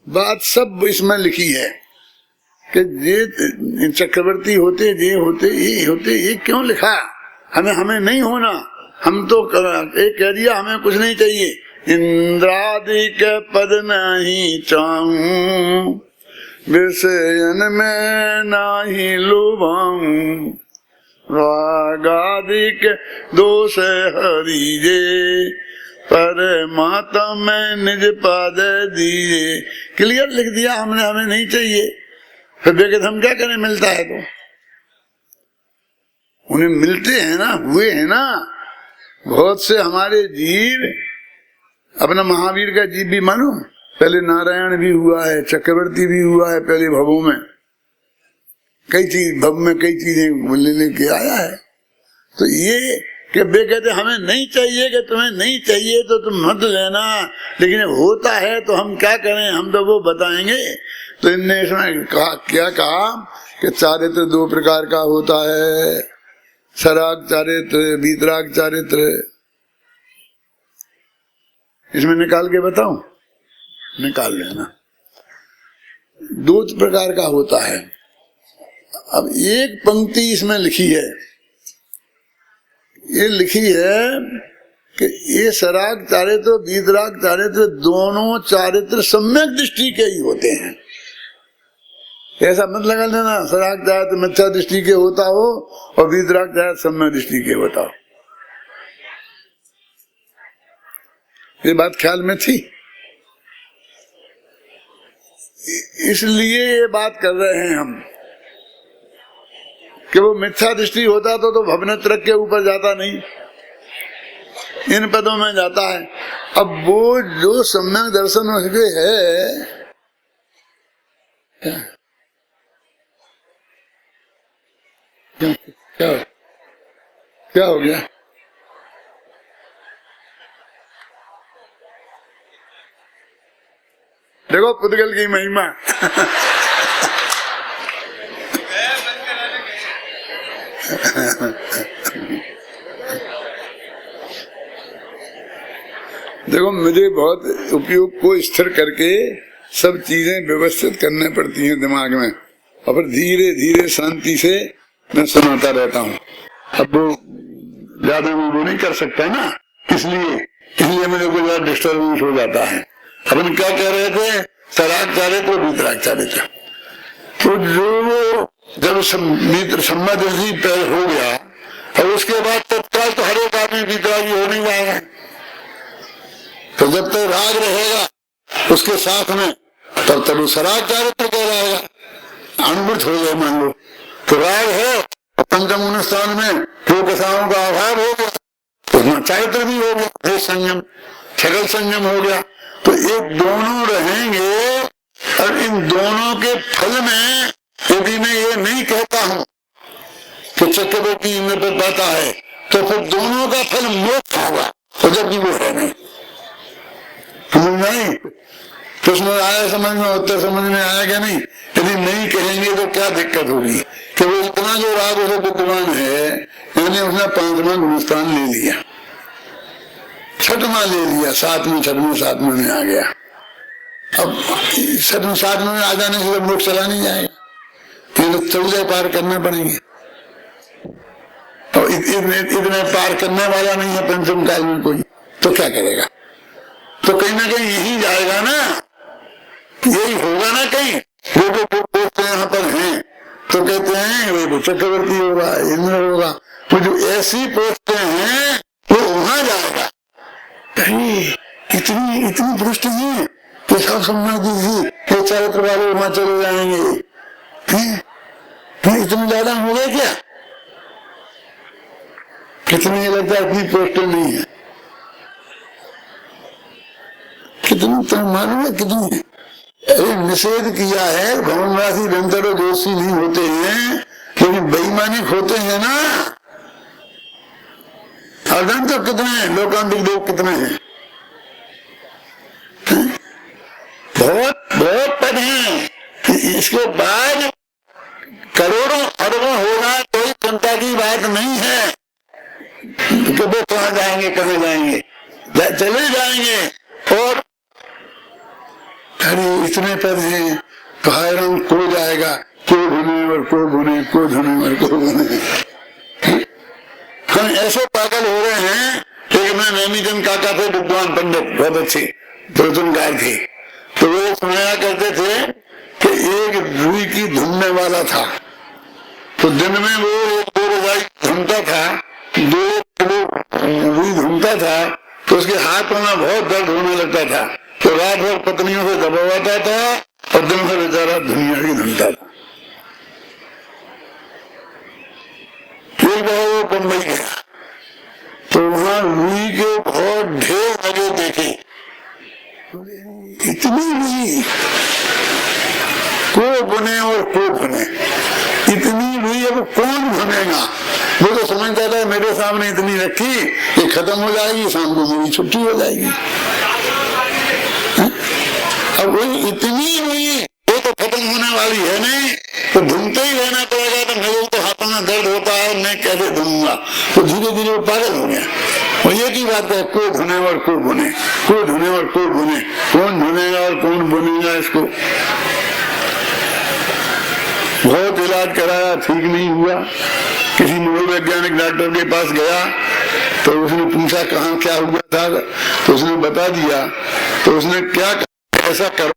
बात सब इसमें लिखी है कि ये चक्रवर्ती होते, ये होते, ये क्यों लिखा? हमें नहीं होना, हम तो एक कह दिया हमें कुछ नहीं चाहिए। इंद्रादि के पद नहीं चाहूं, विषयन में नहीं लुभाऊं, रागादि के दोष हरिजे, परमात्मा में निज पद दिए। क्लियर लिख दिया हमने, हमें नहीं चाहिए। फिर देखते हम क्या करें, मिलता है तो उन्हें मिलते हैं ना, हुए हैं ना बहुत से हमारे जीव। अपना महावीर का जीव भी मानो, पहले नारायण भी हुआ है, चक्रवर्ती भी हुआ है, पहले भवों में कई चीज, भव में कई चीजें लेके आया है। तो ये कि वे कहते हमें नहीं चाहिए, कि तुम्हें नहीं चाहिए तो तुम मत लेना, लेकिन होता है तो हम क्या करें, हम तो वो बताएंगे। तो इनने इसमें कहा, क्या कहा कि चारित्र दो प्रकार का होता है, सराग चारित्र, वीतराग चारित्र। इसमें निकाल के बताऊं? निकाल लेना। दो प्रकार का होता है। अब एक पंक्ति इसमें लिखी है, ये लिखी है कि ये सराग चारित्र, वीतराग चारित्र दोनों चारित्र सम्यक दृष्टि के ही होते हैं। ऐसा मत लगा लेना सराग चारित्र मिथ्या दृष्टि के होता हो और वीतराग चारित्र सम्यक दृष्टि के होता हो। ये बात ख्याल में थी, इसलिए ये बात कर रहे हैं हम कि वो मिथ्या दृष्टि होता तो भवनेत्र के ऊपर जाता नहीं, इन पदों में जाता है। अब वो जो सम्यक दर्शन उसके है, क्या हो गया? देखो पुद्गल की महिमा। देखो मुझे बहुत उपयोग को स्थिर करके सब चीजें व्यवस्थित करने पड़ती हैं दिमाग में, और फिर धीरे धीरे शांति से मैं सुनाता रहता हूँ। अब वो ज्यादा मैं वो नहीं कर सकता ना, इसलिए मुझे कोई ज्यादा डिस्टर्बेंस हो जाता है। अपन क्या कह रहे थे? सराग चारित्र, वीतराग चारित्र। तो जो जब सम्मादृष्टि पैर हो गया और उसके बाद तत्काल तो हर एक आदमी वीतरागी हो नहीं जाएगा। तो जब तक राग रहेगा उसके साथ में तब तक वो सराग चारित्र कह रहेगा, अनुभूत हो जाए मान लो। तो राग है पंचम स्थान में जो कसाओं का अभाव हो गया, तो चारित्र भी हो गया, संयम छगल संयम हो गया। तो ये दोनों रहेंगे, और इन दोनों के फल में यदि मैं ये नहीं कहता हूं कि चक्रवर्ती इंद्र पर पाता है, तो फिर दोनों का फल मोक्ष होगा, और जबकि वो है नहीं। समझ नहीं? प्रश्न आया समझ में, उत्तर समझ में आया क्या नहीं? यदि नहीं कहेंगे तो क्या दिक्कत होगी कि वो इतना जो राग उसे विद्यमान है, यानी उसने 5वां गुणस्थान ले लिया, 6वां ले लिया, 7वें 6वें 7वें में आ गया। अब 7वें 7वें में आ जाने से लोग चला नहीं जाएगा, तो 14 पार करने पड़ेंगे, और इतने पार करने वाला नहीं है पंचम काल में कोई, तो क्या करेगा? तो कहीं ना कहीं यही जाएगा ना, यही होगा ना। कहीं वो पोस्ट यहाँ पर हैं तो कहते हैं वो चक्रवर्ती होगा, इंद्र होगा, तो जो ऐसी पोस्टें हैं वो वहां जाएगा। इतनी भ्रष्ट है कि सब समझ दीजिए कि चारित्र वाले वहां चले जाएंगे। इतने ज्यादा हो गए क्या? कितनी लगता है इतनी पोस्टें नहीं है, कितनी तो मालूम है कितनी? अरे निषेध किया है, भवनवासी निरंतर दोषी नहीं होते हैं, लेकिन बेईमानी होते हैं ना। अदन तो कितने हैं, लोकांतिक लोग कितने हैं? बहुत पद हैं। इसके बाद करोड़ों अरबों होगा, कोई चिंता की बात नहीं है कि वो कहाँ जाएंगे, कहाँ जाएंगे, चले जाएंगे। और अरे इतने पद हैं तो हैरान को जाएगा, को धुने और को धुने, को धुने और को धुने। हम ऐसे पागल हो रहे हैं कि मैं नैमीचंद काका थे, विद्वान पंडित, बहुत अच्छे प्रवचनकार थे। तो वो सुनाया करते थे कि एक रुई की धुनने वाला था, तो दिन में वो एक 2 रजाई धुनता था, 2 किलो रुई धुनता था, तो उसके हाथों में बहुत दर्द होने लगता था। तो रात भर पत्नियों से दबावाता था और दिन भर बेचारा दुनिया ही धुनता था। एक बार वो बम्बई गया तो वहां रुई के बहुत ढेर लगे देखे। इतनी रुई, को बुने और को बुने, इतनी रुई अब कौन बुनेगा? वो तो समझता था मेरे सामने इतनी रखी, ये खत्म हो जाएगी, शाम को मेरी छुट्टी हो जाएगी। अब वही इतनी हुई, वो तो खत्म होने वाली है नहीं, तो धुनते ही रहना पड़ेगा। तो मेरे तो हाथों में दर्द होता है, मैं कैसे धुनूंगा? तो धीरे धीरे वो पागल हो गया। और ये की बात है, कोई धुने और कोई बुने, कोई धुने और कोई बुने, कौन धुनेगा और कौन बुनेगा इसको? बहुत इलाज कराया, ठीक नहीं हुआ। किसी मनोवैज्ञानिक डॉक्टर के पास गया तो उसने पूछा कहाँ क्या हुआ था, तो उसने बता दिया। तो उसने क्या कहा, ऐसा करो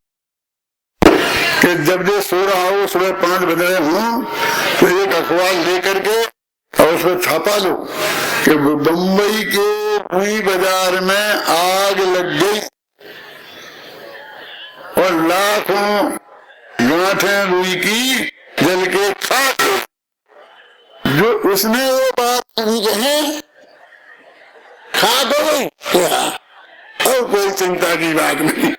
कि जब जो सो रहा हो, सुबह 5 बज रहे हो, तो एक अखबार लेकर के और उस पर छापा लो कि बम्बई के रुई बाजार में आग लग गई और लाखों गांठें रुई की जल के खाक। जो उसने वो बात कही, खाक हो गई क्या? और कोई चिंता की बात नहीं।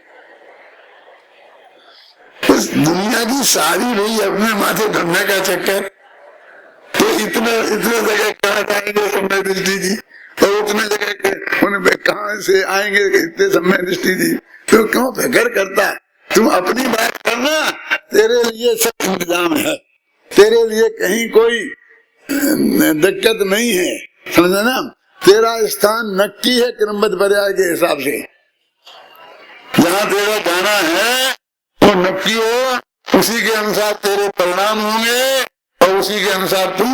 इस दुनिया की सारी रही अपने माथे धरने का चक्कर। तो इतने जगह कहाँ जाएंगे समय दृष्टि जी, और उतने जगह उन पे कहाँ से आएंगे इतने समय दृष्टि जी? तो क्यों फिक्र करता है? तुम अपनी बात करना, तेरे लिए सब इंतजाम है, तेरे लिए कहीं कोई दिक्कत नहीं है, समझे ना? तेरा स्थान नक्की है क्रमबद्ध पर्याय के हिसाब से। जहाँ तेरा जाना है वो नक्की हो, उसी के अनुसार तेरे परिणाम होंगे और उसी के अनुसार तू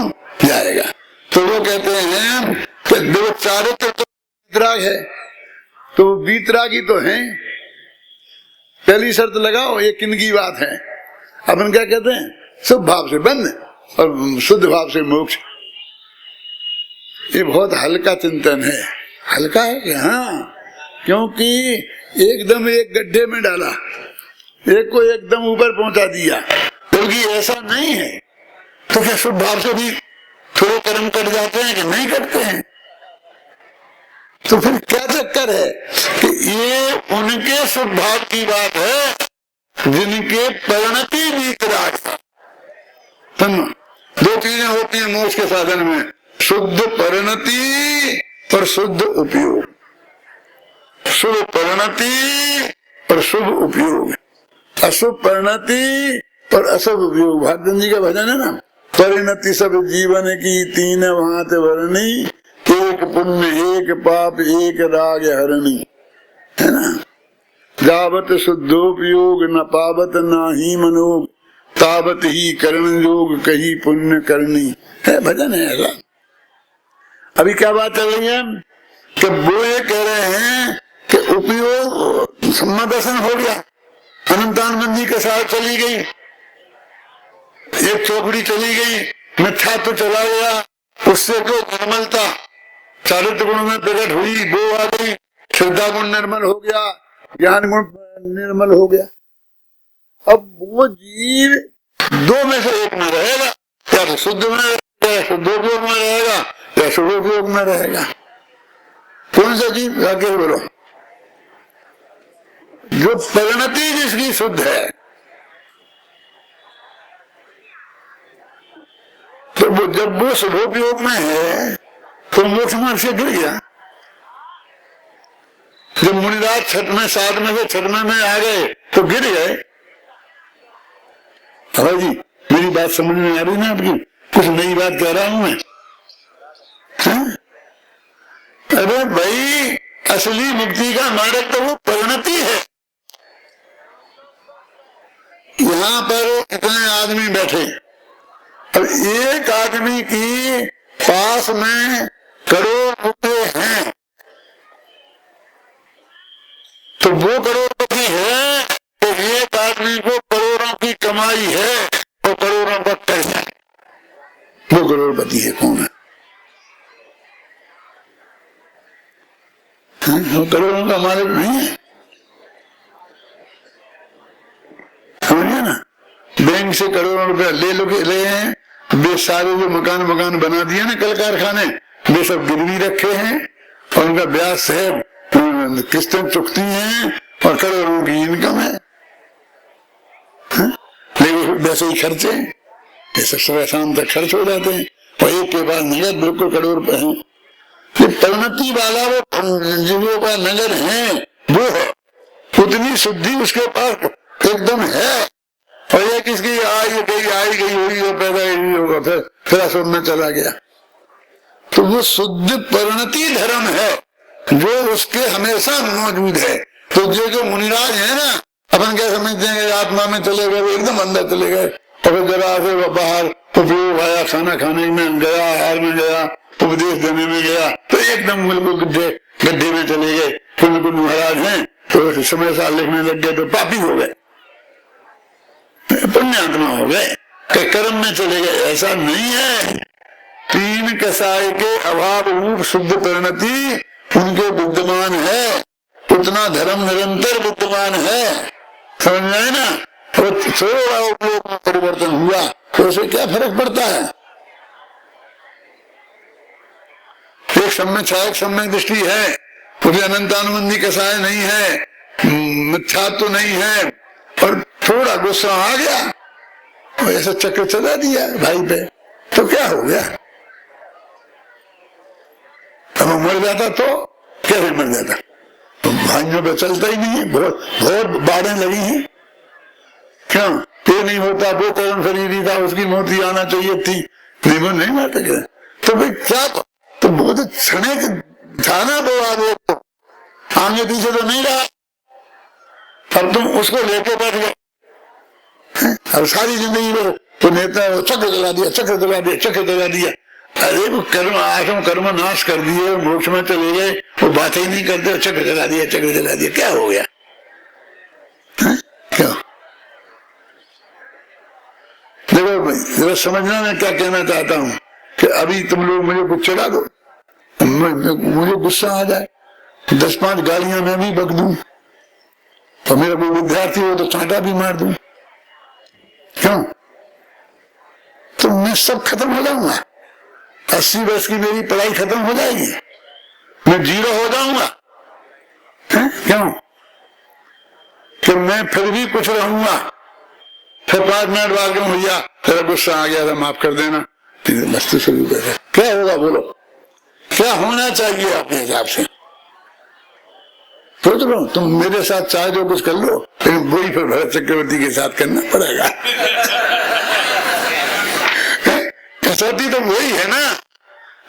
जाएगा। तो वो कहते हैं कि दो चारित्र तो वीतराग है, तो वीतरागी तो है। पहली शर्त लगाओ, ये किन की बात है? अपन क्या कहते हैं? शुभ भाव से बंध और शुद्ध भाव से मोक्ष। ये बहुत हल्का चिंतन है। हल्का है कि हाँ, क्योंकि एकदम एक गड्ढे में डाला, एक को एकदम ऊपर पहुंचा दिया, क्योंकि ऐसा नहीं है। तो क्या शुभ भाव से भी थोड़े कर्म कट जाते हैं कि नहीं कटते हैं? तो फिर क्या चक्कर है कि ये उनके शुभ भाव की बात है जिनके परिणति वीतराग है। दो चीजें होती हैं मोक्ष के साधन में, शुद्ध परिणति और शुद्ध उपयोग। शुभ परिणति और शुभ उपयोग, अशुभ परिणति और अशुभ उपयोग। भारत जी का भजन है ना, परिणति सब जीवन की तीन भांत वर्णी, एक पुण्य एक पाप एक राग हरणी, है ना? जावत शुद्धोपयोग न पावत ना ही मनोग, तावत ही करण योग कही पुण्य करनी, है भजन है ऐसा। अभी क्या बात चल रही है कि वो ये कह रहे हैं कि उपयोग सम्मा दर्शन हो गया, अनंतानंद जी के साथ चली गई, एक चौकड़ी चली गई, मिथ्या तो चला गया, उससे तो निर्मलता चारित्र गुण में प्रकट हुई, वो आ गई, श्रद्धा गुण निर्मल हो गया, ज्ञान गुण निर्मल हो गया। अब वो जीव दो में से एक में रहेगा, या तो शुद्ध में रहेगा, शुद्धोपयोग में रहेगा, या शुभोपयोग में रहेगा। कौन सा जीव? जाके बोलो। जो परिणति जिसकी शुद्ध है, तो वो जब वो शुभोपयोग में है तो मोक्ष मार्ग से गिर गया। जब मुनिराज छठ में 7 में से 6 में आ गए तो गिर गए। हाँ जी, मेरी बात समझ में आ रही ना आपकी? कुछ नई बात कह रहा हूं मैं? हाँ? अरे भाई, असली मुक्ति का मार्ग तो वो परिणति है। यहाँ पर इतने आदमी बैठे, अब एक आदमी की पास में करोड़ रुपए हैं, तो वो करोड़पति है, तो एक आदमी को करोड़ों की कमाई है और करोड़ों का कर्जा है, वो करोड़पति है। कौन है? वो करोड़ों का मालिक नहीं है, समझे ना? बैंक से करोड़ों रुपया ले हैं, वे सारे जो मकान बना दिए ना, कल कारखाने, वे सब गिरवी रखे हैं और उनका ब्याज है, किस्तें चुकती हैं और करोड़ों की इनकम है। लेकिन वैसे ही खर्चे, ऐसे सुबह शाम तक खर्च हो जाते हैं, और एक के पास नगद बिल्कुल करोड़ रुपए हैं। ये परिणति वाला वो जीवों का नगर है, वो है, उतनी शुद्धि उसके पास एकदम है, और ये किसकी आई गई हुई हो, पैदा हुई होगा, फिर असुर में चला गया। तो वो शुद्ध परिणति धर्म है जो उसके हमेशा मौजूद है। तो जो मुनिराज है ना, अपन क्या समझते हैं आत्मा में चले गए, एकदम अंदर चले गए, और फिर जरा से बाहर उपयोग आया, खाना खाने में गया, आहार में गया, उपदेश देने में गया, तो एकदम बिल्कुल गड्ढे में चले गए। फिर बिल्कुल महाराज हैं तो समय साल लिखने लग गए तो पापी हो गए, पुण्यात्मा हो गए, कर्म में चले गए। ऐसा नहीं है। तीन कसाय के अभाव रूप शुद्ध परिणति उनके विद्यमान है, उतना धर्म निरंतर विद्यमान है। समझ में आए ना? तो थोड़ा उपयोग में परिवर्तन हुआ तो उसे क्या फर्क पड़ता है? एक सम्यक दृष्टि है, मुझे अनंतानुबंधी कसाय नहीं है, मिथ्या तो नहीं है, और थोड़ा गुस्सा आ गया और ऐसा चक्र चला दिया भाई पे, तो क्या हो गया? अब मर जाता तो कैसे मर जाता? तो भाइयों पे चलता ही नहीं है, बहुत बाढ़ें लगी हैं। क्यों? ये नहीं होता, वो कर्म शरीरी था, उसकी मौत ही आना चाहिए थी, नहीं मारता क्या? तो भाई क्या, तो बहुत क्षणिक था ना वो आगे, आगे पीछे तो नहीं रहा। अब तुम उसको लेके बैठ गए, अब सारी जिंदगी में तो नेता चक्र चला दिया। अरे वो कर्म नाश कर दिए, मोक्ष में चले गए, वो बात ही नहीं करते, चक्र चला दिया, क्या हो गया? क्यों? देखो भाई, जरा समझना मैं क्या कहना चाहता हूँ कि अभी तुम लोग मुझे कुछ चढ़ा दो, मुझे गुस्सा आ जाए, 10-5 गालियां मैं भी बक दूं, तो मेरा कोई विद्यार्थी हो तो चांटा भी मार दूं, क्यों? तो मैं सब खत्म हो जाऊंगा, 80 वर्ष की मेरी पढ़ाई खत्म हो जाएगी, मैं 0 हो जाऊंगा। क्यों? कि मैं फिर भी कुछ रहूंगा, फिर 5 मिनट बाद क्यों भैया तेरा गुस्सा आ गया था, माफ कर देना, मस्ती शुरू कर, क्या होगा बोलो? क्या होना चाहिए अपने हिसाब से? सोच लो, तुम मेरे साथ चाहे जो कुछ कर लो, लेकिन वही फिर भरत चक्रवर्ती के साथ करना पड़ेगा। कसौटी तो वही है ना,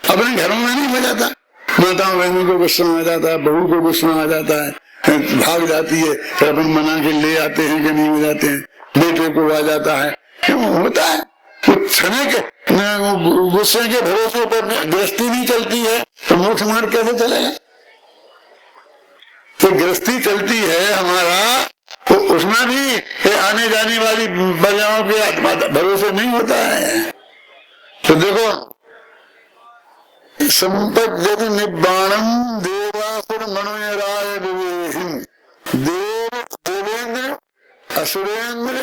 अपने घरों में नहीं हो जाता, माताओं बहनों को गुस्सा आ जाता है, बहू को गुस्सा आ जाता है, भाग जाती है, फिर अपन मना के ले आते हैं कि नहीं हो जाते हैं, बेटे को आ जाता है, क्यों होता है? गुस्से के भरोसे पर गृहस्थी नहीं चलती है तो मोक्ष मार्ग कैसे चलेगा? तो गृहस्थी चलती है हमारा, तो उसमें भी आने जाने वाली बजाओं के भरोसे नहीं होता है। तो देखो, संपद निब्बाणम देवासुर मनोराय विवेहिम, देवेंद्र, असुरेंद्र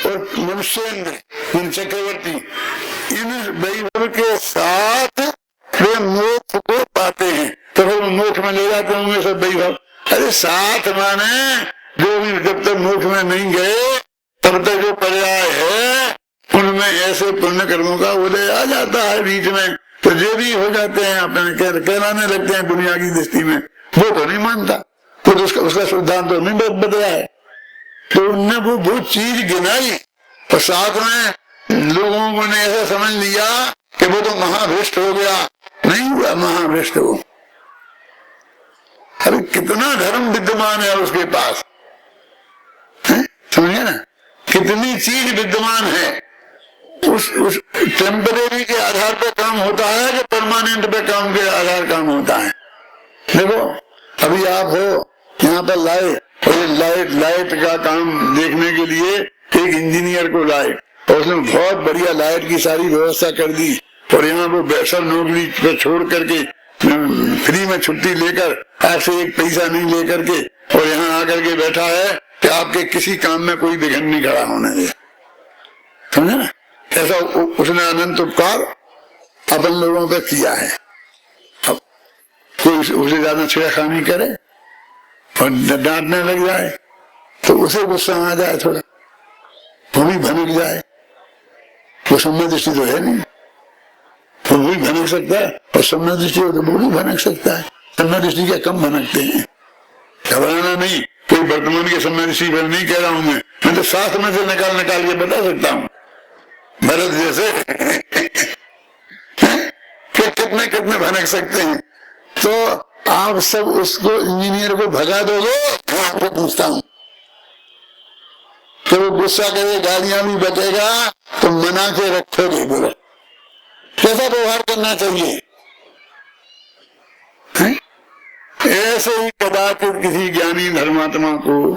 और मनुष्येंद्र, इन चक्रवर्ती, इन वैभव के साथ वे मोक्ष को पाते हैं, तो फिर मोक्ष में ले जाते होंगे सब वैभव। अरे साथ माने जो भी जब तक मोक्ष में नहीं गए तब तक जो पर्याय है उनमें ऐसे पुण्य कर्मों का उदय आ जाता है बीच में, तो जो भी हो जाते हैं अपने कहलाने लगते हैं दुनिया की दृष्टि में, वो तो नहीं मानता, तो उसका सिद्धांत तो नहीं बदला है। तो उनने वो चीज गिनाई और साथ में लोगों ने ऐसा समझ लिया कि वो तो महाभ्रष्ट हो गया, नहीं हुआ महाभ्रष्ट वो। अरे कितना धर्म विद्यमान है उसके पास, समझे ना? कितनी चीज विद्यमान है, उस टेम्परेरी के आधार पर काम होता है कि परमानेंट पे काम के आधार काम होता है। देखो अभी आप हो यहाँ पर लाए, और लाइट का काम देखने के लिए एक इंजीनियर को लाए और उसने बहुत बढ़िया लाइट की सारी व्यवस्था कर दी, और यहाँ वो सब नौकरी पे छोड़ करके फ्री में छुट्टी लेकर आपसे एक पैसा नहीं लेकर के और यहाँ आकर के बैठा है कि आपके किसी काम में कोई विघ्न नहीं खड़ा होने दे, समझे ना? ऐसा उसने अनंत उपकार अपन लोगों पर किया है। अब कोई उसे ज्यादा छेड़खानी करे और डांटने लग जाए तो उसे गुस्सा आ जाए, थोड़ा वो भी भनक जाए, वो सम्य दृष्टि तो है नहीं, वो भी भनक सकता है, और सम्य दृष्टि हो तो वो भी भनक सकता है। सम्य दृष्टि क्या कम भनकते हैं, घबराना नहीं, कोई वर्तमान के सम्य दृष्टि पर नहीं कह रहा हूं मैं तो शास्त्र में से निकाल के बता सकता हूँ, भरत जैसे कि कितने भनक सकते हैं। तो आप सब उसको इंजीनियर को भगा दोगे, मैं आपको पूछता हूँ कि वो गुस्सा करे, गालियां भी बचेगा तो मना के रखोगे, बोलो कैसा व्यवहार करना चाहिए? ऐसे ही कदाचित किसी ज्ञानी धर्मात्मा को,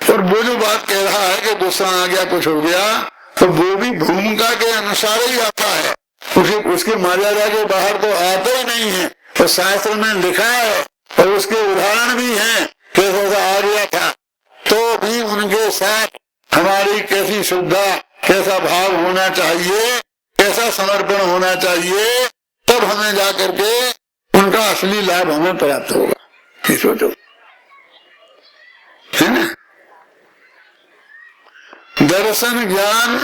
और वो जो बात कह रहा है कि गुस्सा आ गया, कुछ हो गया, तो वो भी भूमिका के अनुसार ही आता है, उसके मर्यादा के बाहर तो आता ही नहीं है। तो शास्त्र में लिखा है और उसके उदाहरण भी हैं कि ऐसा आ गया था, तो भी उनके साथ हमारी कैसी श्रद्धा, कैसा भाव होना चाहिए, कैसा समर्पण होना चाहिए, तब हमें जाकर के उनका असली लाभ हमें प्राप्त होगा। ये सोचो, है ना। दर्शन ज्ञान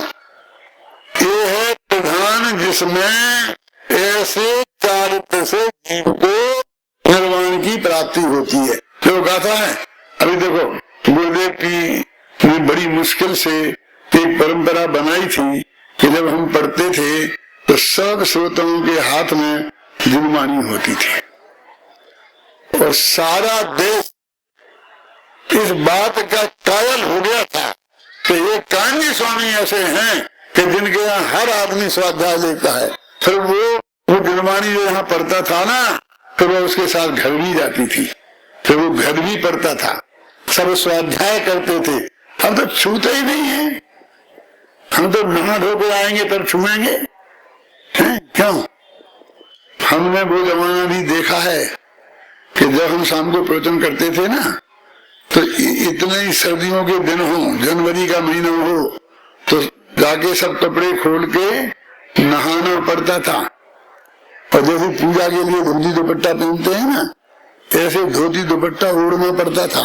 ये है प्रधान, जिसमें ऐसे चारित्र से जीव को निर्वाण की प्राप्ति होती है। जो गाथा है, अभी देखो गुरुदेव की ने बड़ी मुश्किल से एक परंपरा बनाई थी कि जब हम पढ़ते थे तो सब श्रोताओं के हाथ में जुर्मानी होती थी, और सारा देश इस बात का कायल हो गया था कि ये कान्जी स्वामी ऐसे हैं कि जिनके यहाँ हर आदमी स्वाध्याय लेता है। फिर वो जुर्मानी जो यहाँ पढ़ता था ना, फिर वो उसके साथ घर भी जाती थी, फिर वो घर भी पढ़ता था, सब स्वाध्याय करते थे। हम तो छूते ही नहीं है, हम तो नहा धोकर आएंगे तब छूएंगे, क्यों? हमने वो जमाना भी देखा है कि जब हम शाम को प्रवचन करते थे ना, तो इतने ही सर्दियों के दिन हो, जनवरी का महीना हो, तो जाके सब कपड़े खोल के नहाना पड़ता था। और जैसे पूजा के लिए धोती दुपट्टा पहनते हैं ना, ऐसे धोती दुपट्टा ओढ़ना पड़ता था।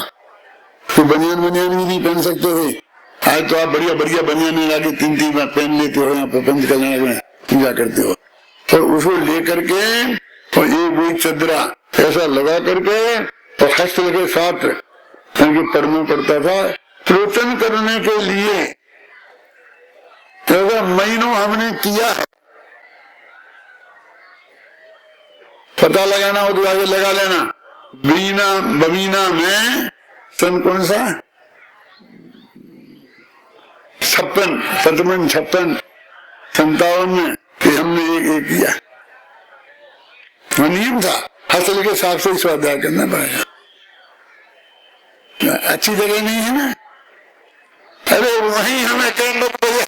तो बनियान भी नहीं पहन सकते थे। आज तो आप बढ़िया बढ़िया बनियान लाके 3-3 बार पहन लेते हो, यहाँ प्रपंच करने पूजा करते हो। तो उसको लेकर के और एक चदरा ऐसा लगा करके और हस्त के साथ पढ़ना पड़ता था प्रवचन करने के लिए। ऐसा महीनों हमने किया है। पता लगाना हो तो आगे लगा लेना। बबीना में सन कौन सा 57 में कि हमने एक किया, नियम था, हसल के हिसाब से स्वाध्याय करना पड़ेगा। अच्छी जगह नहीं है ना, अरे वहीं हमें कहना पड़ेगा।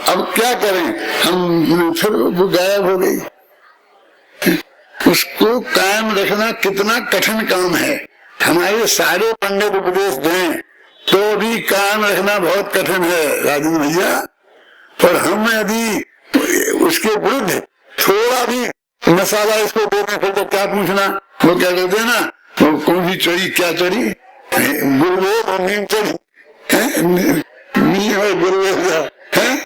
अब क्या करें हम, फिर वो गायब हो गई। उसको कायम रखना कितना कठिन काम है। हमारे सारे पंडित उपदेश दें तो भी कायम रखना बहुत कठिन है राजन भैया। पर हम यदि उसके विरुद्ध थोड़ा भी मसाला इसको देने फिर तो क्या पूछना, वो क्या कहते हैं ना, वो कौन सी चोरी, क्या चोरी, गुरुवेद और नीम चोरी है, गुरुवेद है,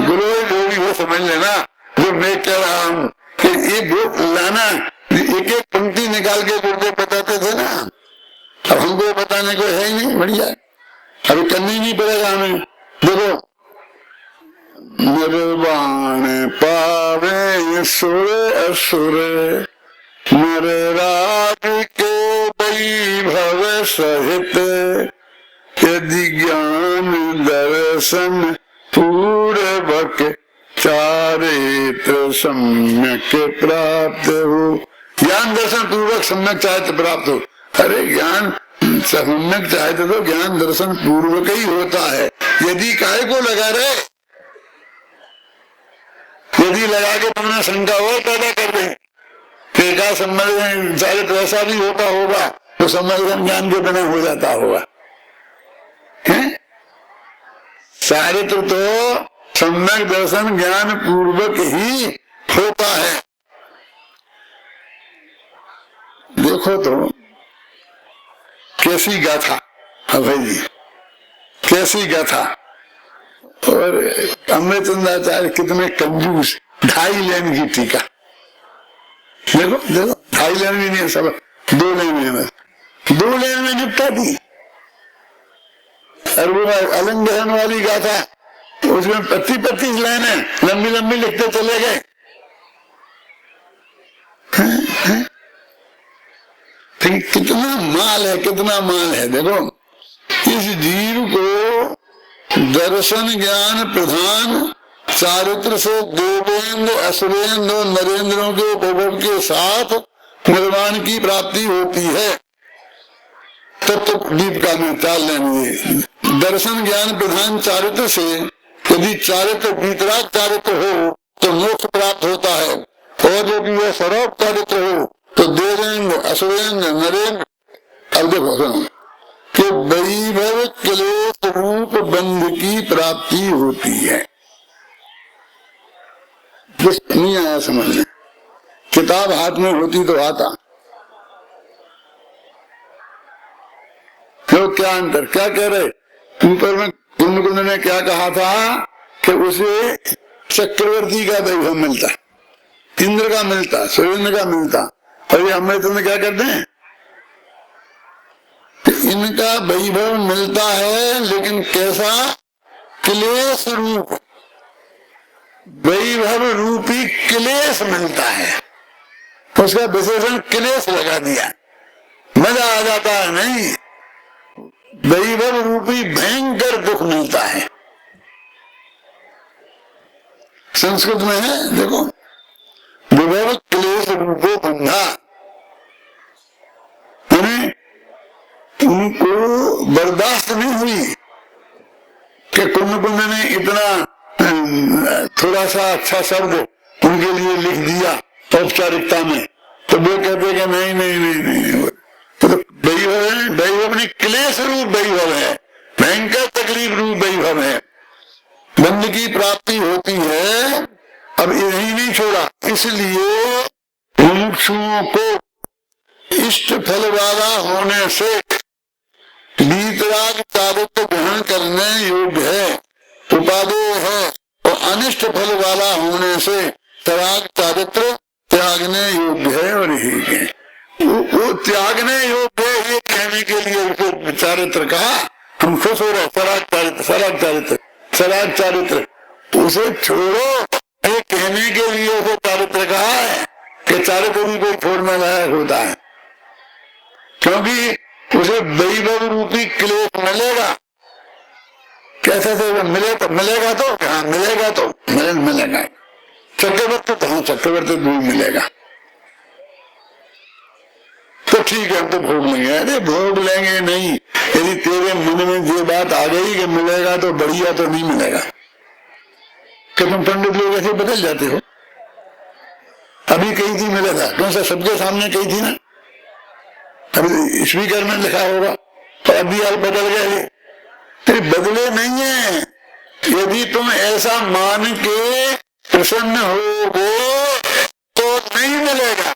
गुरुवेद जो भी वो समझ लेना। जो मैं कह रहा हूँ कि ये लाना, एक एक पंक्ति निकाल के गुरुदेव बताते थे ना, अब हमको बताने को है ही नहीं। बढ़िया, अभी करना ही नहीं पड़ेगा हमें। देखो, निर्वाण पावे सुर असुर, नर राज के वैभव सहित, यदि ज्ञान दर्शन पूर्वक चारित्र सम्यक प्राप्त हो। ज्ञान दर्शन पूर्वक सम्यक चारित्र प्राप्त हो। अरे ज्ञान सम्यक चारित्र तो ज्ञान दर्शन पूर्वक ही होता है। यदि काय को लगा रहे, यदि लगा के तुमने शंका और पैदा कर दे कि क्या सम्यक चारित्र ऐसा भी होता होगा, तो सम्यक ज्ञान के बिना हो जाता होगा। चारित्र तो सम्यक दर्शन ज्ञान पूर्वक ही होता है। देखो तो कैसी गाथा अभय जी, कैसी गाथा। और अमृतचंद्राचार्य कितने कंजूस, 2.5 लाइन की टीका, देखो देखो, 2 लेन भी नहीं है, सब 2 लेन है, बस 2 लेन में निपटा दी। और वो अलंग बहन वाली गाथा, उसमें 25 लाइन है, लंबी लंबी लिखते चले गए। कितना माल है, कितना माल है। देखो, इस जीव को दर्शन ज्ञान प्रधान चारित्र से देवेंद्र असुरेंद्र और नरेंद्रों के उपभोग के साथ निर्वाण की प्राप्ति होती है। तत्व दीपिका में 4 लेंगे। दर्शन ज्ञान प्रधान चारित्र से यदि चारित्र वितराग चारित्र हो तो मोक्ष प्राप्त होता है, और यदि वह स्वरूप चारित्र हो तो देवेंद्र असुरेंद्र नरेंद्र। अब देखो सुनो कि वैभव क्लेश रूप बंध की प्राप्ति होती है। कुछ नहीं आया समझ में, किताब हाथ में होती तो आता। तो क्या अंतर, क्या कह रहे, ऊपर में कुंभकर्ण ने क्या कहा था कि उसे चक्रवर्ती का वैभव मिलता, इंद्र का मिलता, सुरेंद्र का मिलता, और ये अमृत में क्या करते हैं, इनका वैभव मिलता है, लेकिन कैसा, क्लेश रूप, वैभव रूपी क्लेश मिलता है। उसका विशेषण क्लेश लगा दिया, मजा आ जाता है नहीं, वैभव रूपी भयंकर दुख मिलता है। संस्कृत में है, देखो, विभव क्लेश रूपो बंधा, उनको बर्दाश्त नहीं हुई कि कुंभ ने इतना थोड़ा सा अच्छा शब्द उनके लिए लिख दिया औपचारिकता में, तो वो कहते कि नहीं नहीं नहीं नहीं, तो वैभव है, वैभव नहीं, क्लेश रूप वैभव है, भयंकर तकलीफ रूप वैभव है, बंध की प्राप्ति होती है। अब यही नहीं छोड़ा, इसलिए मुमुक्षुओं को इष्ट फल वाला होने से वीतराग चारित्र ग्रहण करने योग्य है, उपादेय है, और अनिष्ट फल वाला होने से त्याग चारित्र त्यागने योग्य है। और यही है वो त्यागने योग्य है, ये कहने के लिए उसे चारित्र कहा। हम खुश हो रहे, सराग चारित्र, सराग चारित्र, सराग चारित्र, उसे छोड़ो, ये कहने के लिए उसे चारित्र कहा है कि चारित्र भी कोई छोड़ने लायक होता है, क्योंकि उसे वैभव रूपी क्लेश मिलेगा। कैसे से मिलेगा तो हाँ मिलेगा, तो मिलेगा चक्रवर्ती, तो हाँ चक्रवर्ती भी मिलेगा, तो ठीक है हम तो भोग लेंगे। अरे भोग लेंगे नहीं, यदि तेरे मन में ये बात आ गई कि मिलेगा तो बढ़िया, तो नहीं मिलेगा। कि तुम पंडित लोग ऐसे बदल जाते हो, अभी कही थी मिलेगा, कौन सा सबके सामने कही थी ना, अभी स्पीकर में लिखा होगा, और अभी आप बदल गए, तेरे बदले नहीं है। यदि तुम ऐसा मान के प्रसन्न होगे तो नहीं मिलेगा,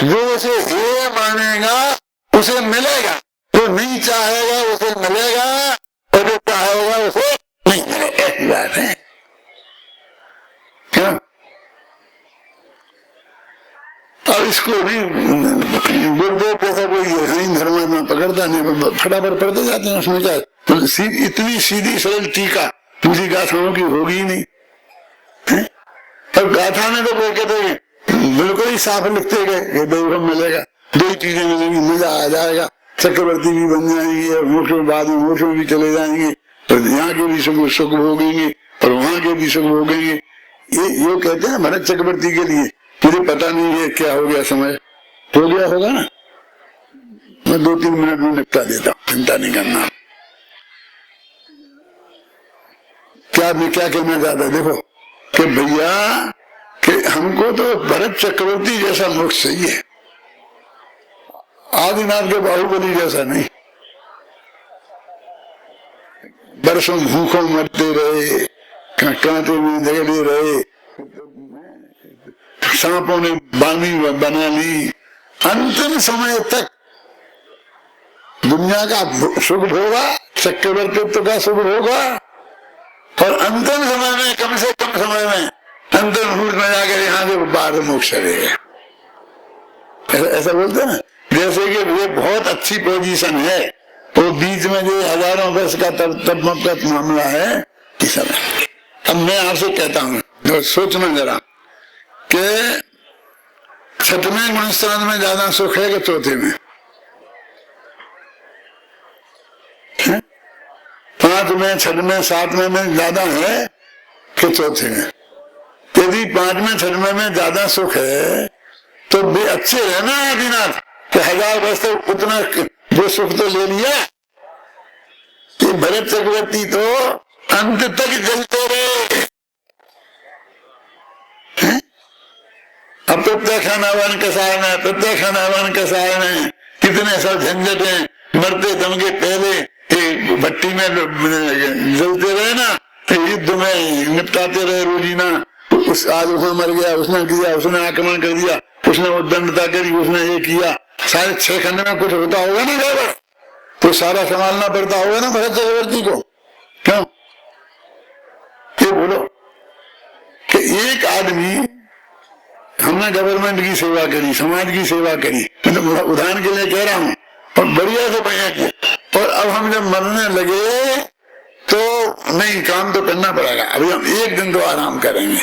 जो उसे ये मानेगा उसे मिलेगा, जो नहीं चाहेगा उसे मिलेगा, और जो चाहेगा उसे नहीं मिलेगा। ऐसी बात है क्या? और इसको भी गुरुदेव जैसा कोई नहीं धर्म में पकड़ता नहीं, फटाफट पढ़ते जाते हैं। उसमें क्या इतनी सीधी सरल टीका दूसरी गाथाओं की होगी ही नहीं है? और गाथा में तो कोई कहते बिल्कुल ही साफ लिखते गए, वैभव मिलेगा, 2 ही चीजें मिलेंगी, मजा आ जाएगा, चक्रवर्ती भी बन जाएंगे, और मोक्ष में बाद में मोक्ष में भी चले जाएंगे, और यहाँ के भी सुख भोगेंगे और वहां के भी सुख भोगेंगे। ये कहते हैं भरत चक्रवर्ती के लिए, मुझे पता नहीं है क्या हो गया, समय हो गया होगा ना, मैं 2-3 मिनट में निपटा देता हूँ, चिंता नहीं करना। क्या कहना चाहता, देखो कि भैया कि हमको तो भरत चक्रवर्ती जैसा मोक्ष चाहिए, आदिनाथ के बाहुबली जैसा नहीं। बरसों भूखों मरते रहे, कांटे में जगड़े रहे, सांपों ने बानी बना ली, अंतिम समय तक दुनिया का सुख भोगा, चक्रवर्तित्व का सुख भोगा, और अंतिम समय में, कम से कम समय में, अंतिम रूप में जाकर यहाँ से बाहर मोक्ष रहेगा। ऐसा बोलते ना, जैसे कि ये बहुत अच्छी पोजीशन है, वो बीच में जो हजारों वर्ष का तप मामला है कि सब। अब मैं आपसे कहता हूँ, तो सोचना जरा कि छठवें गुणस्थान में ज्यादा सुख है कि चौथे में? 5वें, 6वें, 7वें में ज्यादा है कि चौथे में? यदि 5वें, 6वें में ज्यादा सुख है तो वे अच्छे रहना है आदिनाथ कि 1000 वर्ष तक उतना वो सुख तो ले लिया। कि भरत चक्रवर्ती तो अंत तक जलते रहे। अब प्रत्यक्षानावन कसायन कितने सब झंझट हैं, मरते दम के पहले भट्टी में जलते रहे ना, युद्ध में निपटाते रहे रोजीना। उस आज उसने मर गया, उसने किया, उसने आक्रमण कर दिया, उसने उद्दंडता करी, उसने ये किया, सारे 6 खंड में कुछ होता होगा ना गड़बड़, तो सारा संभालना पड़ता होगा ना भरत चक्रवर्ती को। क्यों? ये बोलो कि एक आदमी, हमने गवर्नमेंट की सेवा करी, समाज की सेवा करी, तो उदाहरण के लिए कह रहा हूँ, और बढ़िया से बढ़िया किया, और अब हम जब मरने लगे तो नहीं, काम तो करना पड़ेगा, अभी हम एक दिन तो आराम करेंगे,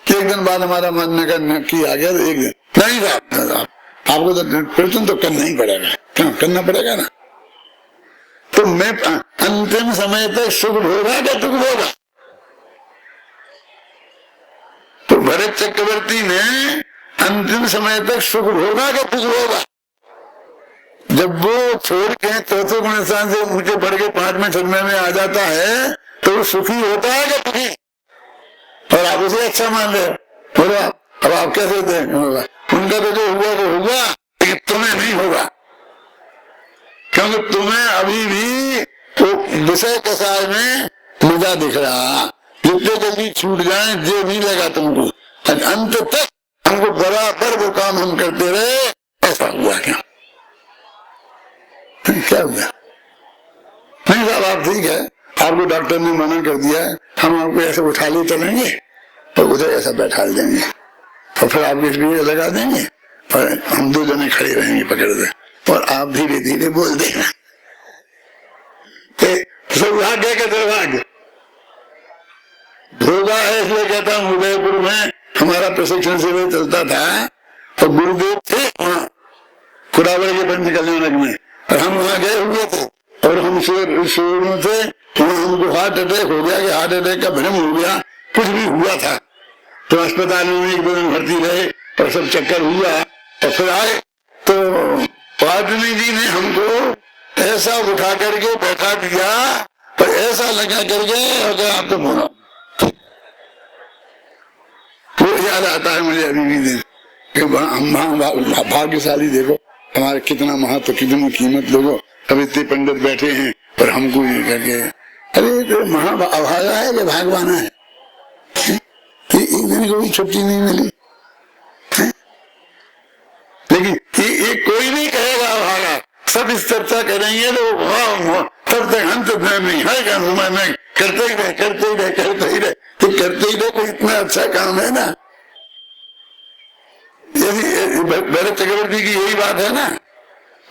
एक दिन बाद हमारा मरने का नक्की आ गया तो एक दिन नहीं साहब, आपको तो प्रयत्न तो करना ही पड़ेगा। क्यों करना पड़ेगा ना? तो मैं अंतिम समय तक सुख भोगा क्या दुख भोगा? तो भरत चक्रवर्ती ने अंतिम समय तक सुख भोगा क्या दुख भोगा? जब वो छोड़ के चौथे गुणस्थान से उनके बढ़ के 5वें, 6वें में आ जाता है तो वो सुखी होता है क्या दुखी? और आप उसे अच्छा मान रहे हो, बोलो अब आप कैसे होगा? उनका तो जो हुआ वो हुआ, लेकिन तुम्हें नहीं होगा, क्योंकि तुम्हें अभी भी तो विषय कसाय में मजा दिख रहा। जितने जल्दी छूट जाए जो नहीं लगा तुमको, अंत तक हमको बराबर वो काम हम करते रहे, ऐसा हुआ क्या? क्या हुआ? नहीं साहब आप ठीक है, आपको डॉक्टर ने मना कर दिया है, हम आपको ऐसे उठा ले चलेंगे और उधर ऐसा बैठा देंगे और फिर आपकी स्पीड लगा देंगे और हम 2 जने खड़े रहेंगे पकड़ दे, और आप धीरे धीरे बोल देना सौभाग्य का दुर्भाग्य भोगा है। इसलिए कहता हूँ उदयपुर में हमारा प्रशिक्षण शिविर चलता था और गुरुदेव थे वहाँ कुरावड़ के पंच कल्याणक में, और हम वहाँ गए हुए थे और हम शोरूम थे, वहाँ हमको हार्ट अटैक हो गया कि हार्ट अटैक का भ्रम हो गया, कुछ भी हुआ था, तो अस्पताल में 1 दिन भर्ती रहे और सब चक्कर हुआ और फिर आए तो पाटनी जी ने हमको ऐसा उठा करके बैठा दिया और ऐसा लगा करके और आप तो बोला, वो याद आता है मुझे अभी भी दिन कि हम भाग्यशाली, देखो हमारे कितना महत्व, कितनी कीमत, लोगों अब इतने पंडित बैठे हैं और हमको ये करके, अरे तो महाअभागा है कि भागवाना है? एक दिन को भी छुट्टी नहीं मिली है? लेकिन ये कोई नहीं कहेगा अभागा, सब इस चर्चा करेंगे तो तब तक अंत नहीं है, करते ही रहे, तो करते ही रहे, कोई इतना अच्छा काम है ना। यदि भरत चक्रवर्ती की यही बात है ना,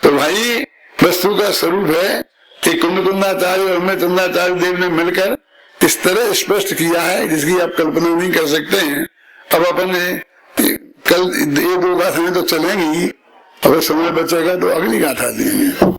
तो भाई वस्तु का स्वरूप है कि कुंदकुंदाचार्य और हमें चंद्राचार्य देव ने मिलकर इस तरह स्पष्ट किया है जिसकी आप कल्पना नहीं कर सकते हैं। अब अपन कल 1-2 गाथाएं तो चलेंगी, अगर समय बचेगा तो अगली गाथा देंगे।